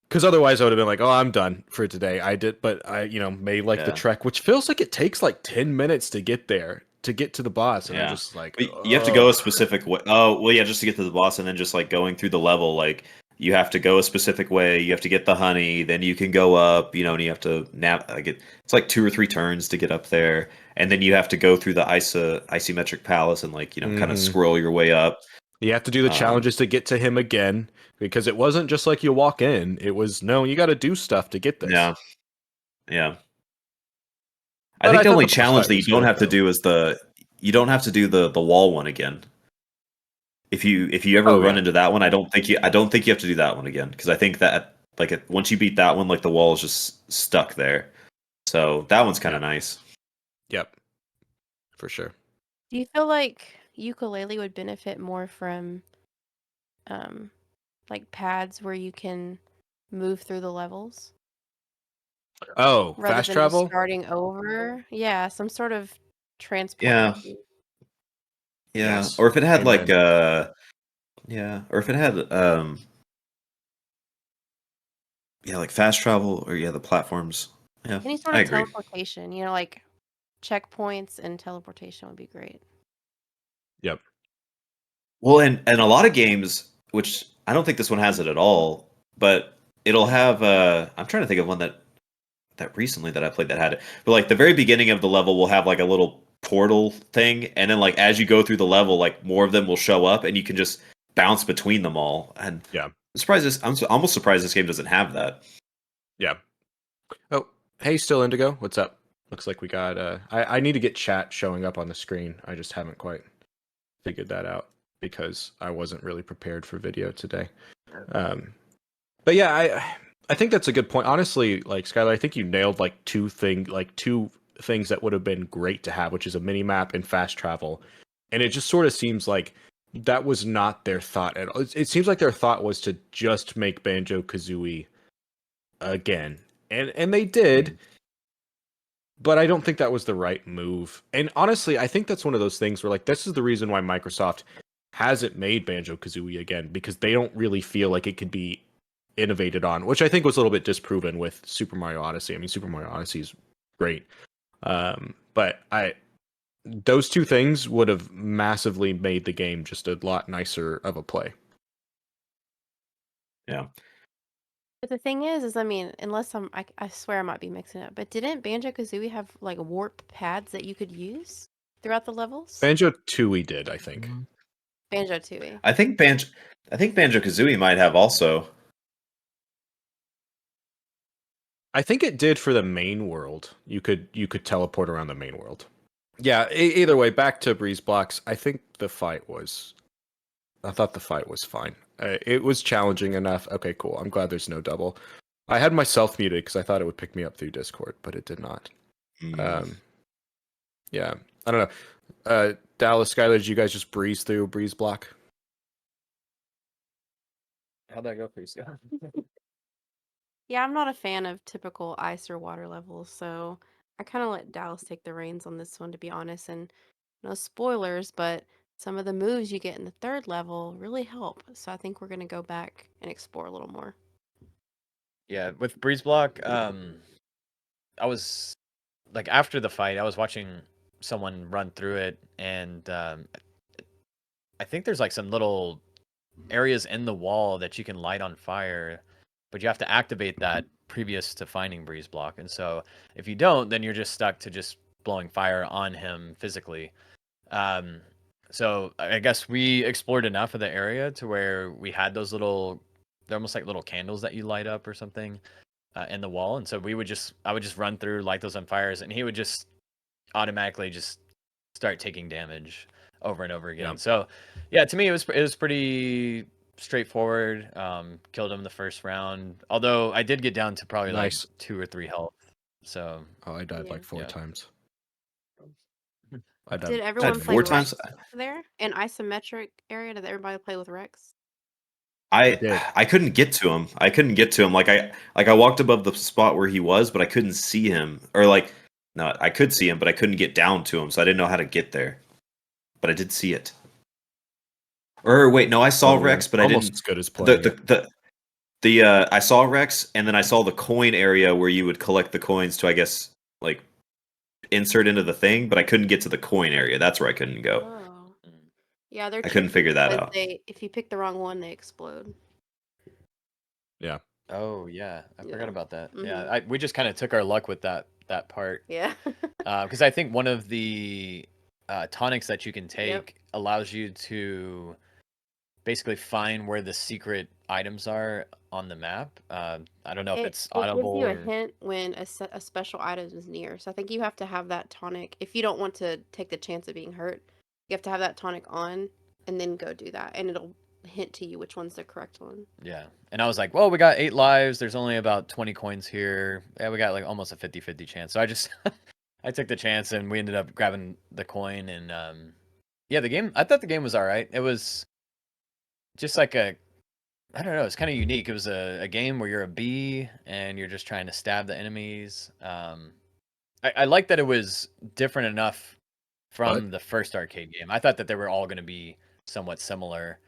Because otherwise, I would have been like, "Oh, I'm done for today." I did, but I, made like the Yeah. trek, which feels like it takes like 10 minutes to get there, to get to the boss, and I'm Yeah. just like, But you have to go a "Ugh." specific way. Oh, well, yeah, just to get to the boss, and then just like going through the level, like you have to go a specific way. You have to get the honey, then you can go up. And you have to it's like 2 or 3 turns to get up there, and then you have to go through the isometric palace and kind of Mhm. scroll your way up. You have to do the Um, challenges to get to him again, because it wasn't just like you walk in. It was no, you got to do stuff to get this. yeah, yeah. I But think I the thought only the boss challenge fight that you was don't good have to though. do is you don't have to do the wall one again. If you ever Oh run yeah, into that one, I don't think you have to do that one again because I think that once you beat that one, like the wall is just stuck there. So that one's kind yeah, of nice. yep, for sure. Do you feel like ukulele would benefit more from um like pads where you can move through the levels Oh, rather fast than just travel? starting over? Yeah, some sort of transport Yeah, machine. yeah. Yes. Or if it had like Amen. yeah, or if it had yeah, like fast travel or yeah, the platforms. Yeah, Any sort I of agree. teleportation, like checkpoints and teleportation would be great. Yep. Well, and a lot of games, which I don't think this one has it at all, but it'll have I'm trying to think of one that recently that I played that had it. But like the very beginning of the level will have like a little portal thing, and then like as you go through the level, like more of them will show up, and you can just bounce between them all. And Yeah. almost surprised this game doesn't have that. Yeah. Oh, hey, still Indigo. What's up? Looks like we got. I need to get chat showing up on the screen. I just haven't quite figured that out because I wasn't really prepared for video today. Um, but yeah, I think that's a good point. Honestly, like Skylar, I think you nailed like two things that would have been great to have, which is a mini map and fast travel. And it just sort of seems like that was not their thought at all. It seems like their thought was to just make Banjo Kazooie again, and they did, but I don't think that was the right move. And honestly, I think that's one of those things where like this is the reason why Microsoft hasn't made Banjo Kazooie again, because they don't really feel like it could be innovated on, which I think was a little bit disproven with Super Mario Odyssey. I mean, Super Mario Odyssey is great, but those two things would have massively made the game just a lot nicer of a play. Yeah. But the thing is I mean, unless I swear I might be mixing it up, but didn't Banjo Kazooie have like warp pads that you could use throughout the levels? Banjo Tooie did, I think. Banjo Tooie. I think Banjo Kazooie might have also. I think it did for the main world. You could teleport around the main world. Yeah. Either way, back to Breeze Blocks. I thought the fight was fine. It was challenging enough. Okay, cool. I'm glad there's no double. I had myself muted because I thought it would pick me up through Discord, but it did not. Mm. Yeah, I don't know. Dallas, Skylar, did you guys just breeze through Breeze Block? How'd that go for you, Yeah, I'm not a fan of typical ice or water levels, so I kind of let Dallas take the reins on this one, to be honest, and no spoilers, but some of the moves you get in the third level really help. So I think we're gonna go back and explore a little more. Yeah, with Breeze Block, I was like after the fight, I was watching someone run through it, and I think there's like some little areas in the wall that you can light on fire, but you have to activate that previous to finding Breeze Block. And so if you don't, then you're just stuck to just blowing fire on him physically. Um, so I guess we explored enough of the area to where we had those little, they're almost like little candles that you light up or something in the wall. And so I would just run through, light those on fires, and he would just automatically just start taking damage over and over again. Yeah. So, yeah, to me it was pretty straightforward. Killed him the first round, although I did get down to probably Nice. like 2 or 3 health. So, Oh, I died Yeah. like 4 Yeah. times. I died. Did everyone Died play 4 Rex times. there? An isometric area? Did everybody play with Rex? did. I couldn't get to him. I couldn't get to him. Like I walked above the spot where he was, but I couldn't see him. Or like no, I could see him, but I couldn't get down to him, so I didn't know how to get there. But I did see it. Or wait, no, I saw Oh, yeah. Rex, but I Almost didn't. as good as playing it. The I saw Rex, and then I saw the coin area where you would collect the coins to, I guess, like insert into the thing, but I couldn't get to the coin area. That's where I couldn't go. Oh. Yeah, they're I couldn't tricky figure that because out. if you pick the wrong one, they explode. Yeah. oh yeah, I Yeah. forgot about that. Mhm. Yeah, we just kind of took our luck with that part. Yeah. Because I think one of the tonics that you can take Yep. allows you to basically find where the secret items are on the map. I don't know if it's It gives audible you a or hint when a special item is near. So I think you have to have that tonic. If you don't want to take the chance of being hurt, you have to have that tonic on and then go do that. And it'll hint to you which one's the correct one. yeah. And I was like, well, we got 8 lives. There's only about 20 coins here. Yeah, we got like almost a 50-50 chance. So I just I took the chance and we ended up grabbing the coin. And yeah, I thought the game was all right. It was just like I don't know, it's kind of unique. It was a game where you're a bee and you're just trying to stab the enemies. I like that it was different enough from the first arcade game. I thought that they were all going to be somewhat similar,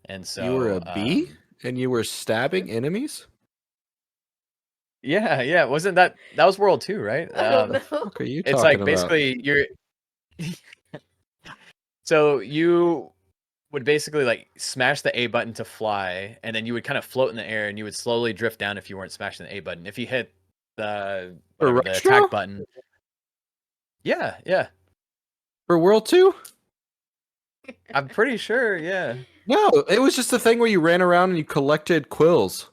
and so You were a bee and you were stabbing enemies? yeah, wasn't that was World 2, right? I don't know. What are you talking It's like about? basically you're so you would basically like smash the A button to fly, and then you would kind of float in the air, and you would slowly drift down if you weren't smashing the A button. If you hit the whatever, the Retro? attack button, yeah, For World 2? I'm pretty sure, yeah. No, it was just a thing where you ran around and you collected quills.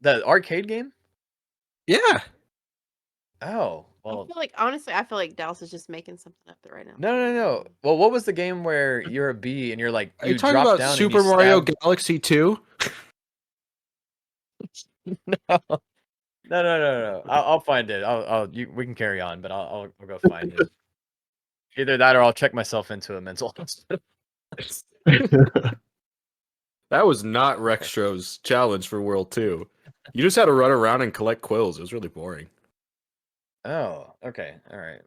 The arcade game? Yeah. Oh, I well, feel like honestly, I feel like Dallas is just making something up right now. no. Well, what was the game where you're a bee and you're like Are you you talking drop about down Super and you Mario stab... Galaxy 2? No. I'll find it. We can carry on, but I'll go find it. Either that or I'll check myself into a mental hospital. That was not Rextro's challenge for World 2. You just had to run around and collect quills. It was really boring. Oh, okay, all right.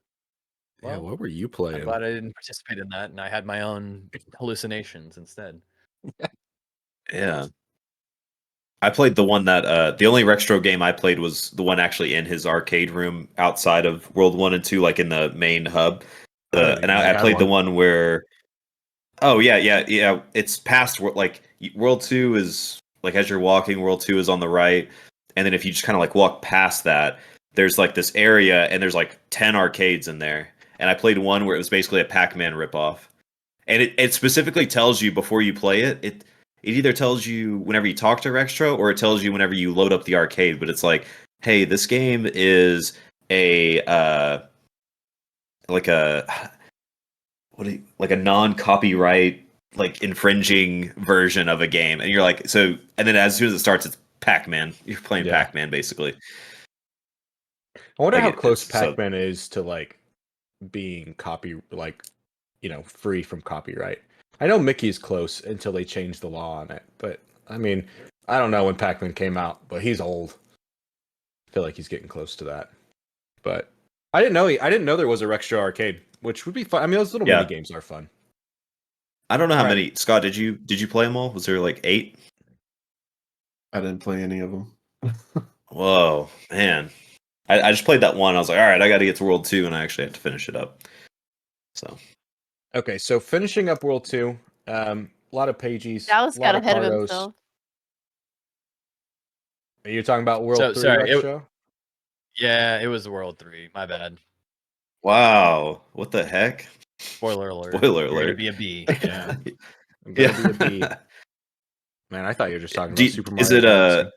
Yeah, Well, what were you I'm playing? glad I didn't participate in that, and I had my own hallucinations instead. Yeah. I played the one that the only Rextro game I played was the one actually in his arcade room outside of World 1 and 2, like in the main hub. And I played the one where oh yeah. It's past like World 2 is like as you're walking, World 2 is on the right, and then if you just kind of like walk past that, there's like this area and there's like 10 arcades in there. And I played one where it was basically a Pac-Man ripoff. And it specifically tells you before you play it either tells you whenever you talk to Rextro or it tells you whenever you load up the arcade, but it's like, hey, this game is a like a like a non-copyright like infringing version of a game, and you're like, so, and then as soon as it starts, it's Pac-Man. You're playing Pac-Man basically. I wonder Like how close it's so- Pac-Man is to like being free from copyright. I know Mickey's close until they changed the law on it, but I mean, I don't know when Pac-Man came out, but he's old. feel like he's getting close to that. But I didn't know there was a Rextra arcade, which would be fun. I mean, those little Yeah. mini games are fun. I don't know how Right. many. Scott, did you play them all? Was there like 8? I didn't play any of them. Whoa, man! I just played that one. I was like, all right, I got to get to World 2, and I actually had to finish it up. So Okay, so finishing up World 2, a lot of pages. Dallas a got lot ahead of cardos. himself. Are you talking about World 3 sorry, Rextra? Yeah, it was World 3. My bad. wow, what the heck? Spoiler alert. Spoiler You're gonna alert. be a B. Yeah. I'm gonna be a B. Man, I thought you were just talking Do about you- Super is Mario it Galaxy.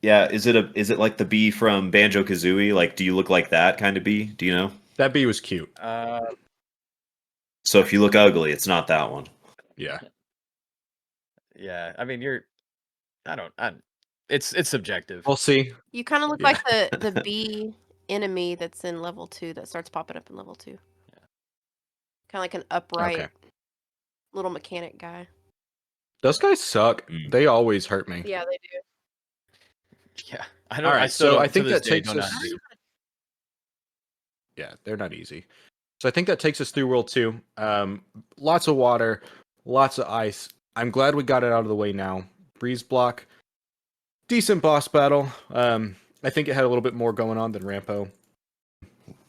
Yeah, is it like the bee from Banjo Kazooie? Like, do you look like that kind of bee? Do you know? That B was cute. So if you look ugly, it's not that one. Yeah. Yeah. I mean, it's subjective. We'll see. You kind of look Yeah. like the bee enemy that's in level 2 that starts popping up in level 2. Kind of like an upright Okay. little mechanic guy. Those guys suck. Mm. They always hurt me. Yeah, they do. Yeah. I don't. All I right, still so don't, I think to this that day, takes don't know us. how to do. Yeah, they're not easy. So I think that takes us through World 2. Lots of water, lots of ice. I'm glad we got it out of the way now. Breeze block, decent boss battle. I think it had a little bit more going on than Rampo.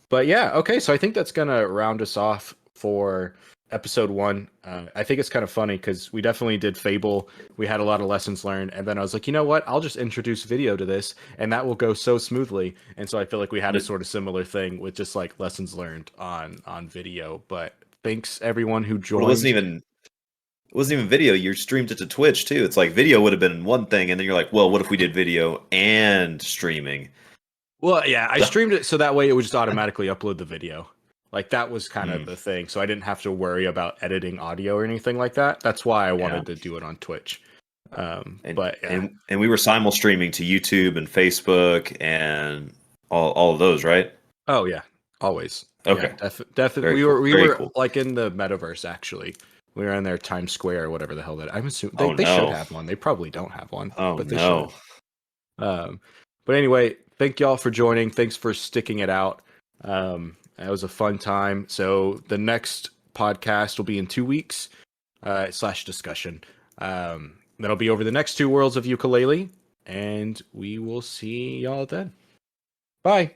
But yeah, okay, so I think that's gonna round us off for episode 1. I think it's kind of funny because we definitely did Fable. We had a lot of lessons learned, and then I was like, you know what? I'll just introduce video to this, and that will go so smoothly. And so I feel like we had a sort of similar thing with just like lessons learned on video. But thanks everyone who But joined. it wasn't even video. You streamed it to Twitch too. It's like video would have been one thing, and then you're like, well, what if we did video and streaming? Well, yeah, I streamed it so that way it would just automatically upload the video. Like that was kind of the thing. So I didn't have to worry about editing audio or anything like that. That's why I wanted to do it on Twitch. But yeah. And we were simul streaming to YouTube and Facebook and all of those, right? Oh yeah, always. Okay. Yeah, definitely. Very We cool. Very were cool. like in the metaverse actually. We were in their Times Square or whatever the hell that. I'm assuming Oh, they should no. have one. They probably don't have one. Oh but they no. should. But anyway, thank y'all for joining. Thanks for sticking it out. That was a fun time. So the next podcast will be in 2 weeks / discussion. That'll be over the next 2 worlds of Yooka Laylee, and we will see y'all then. Bye.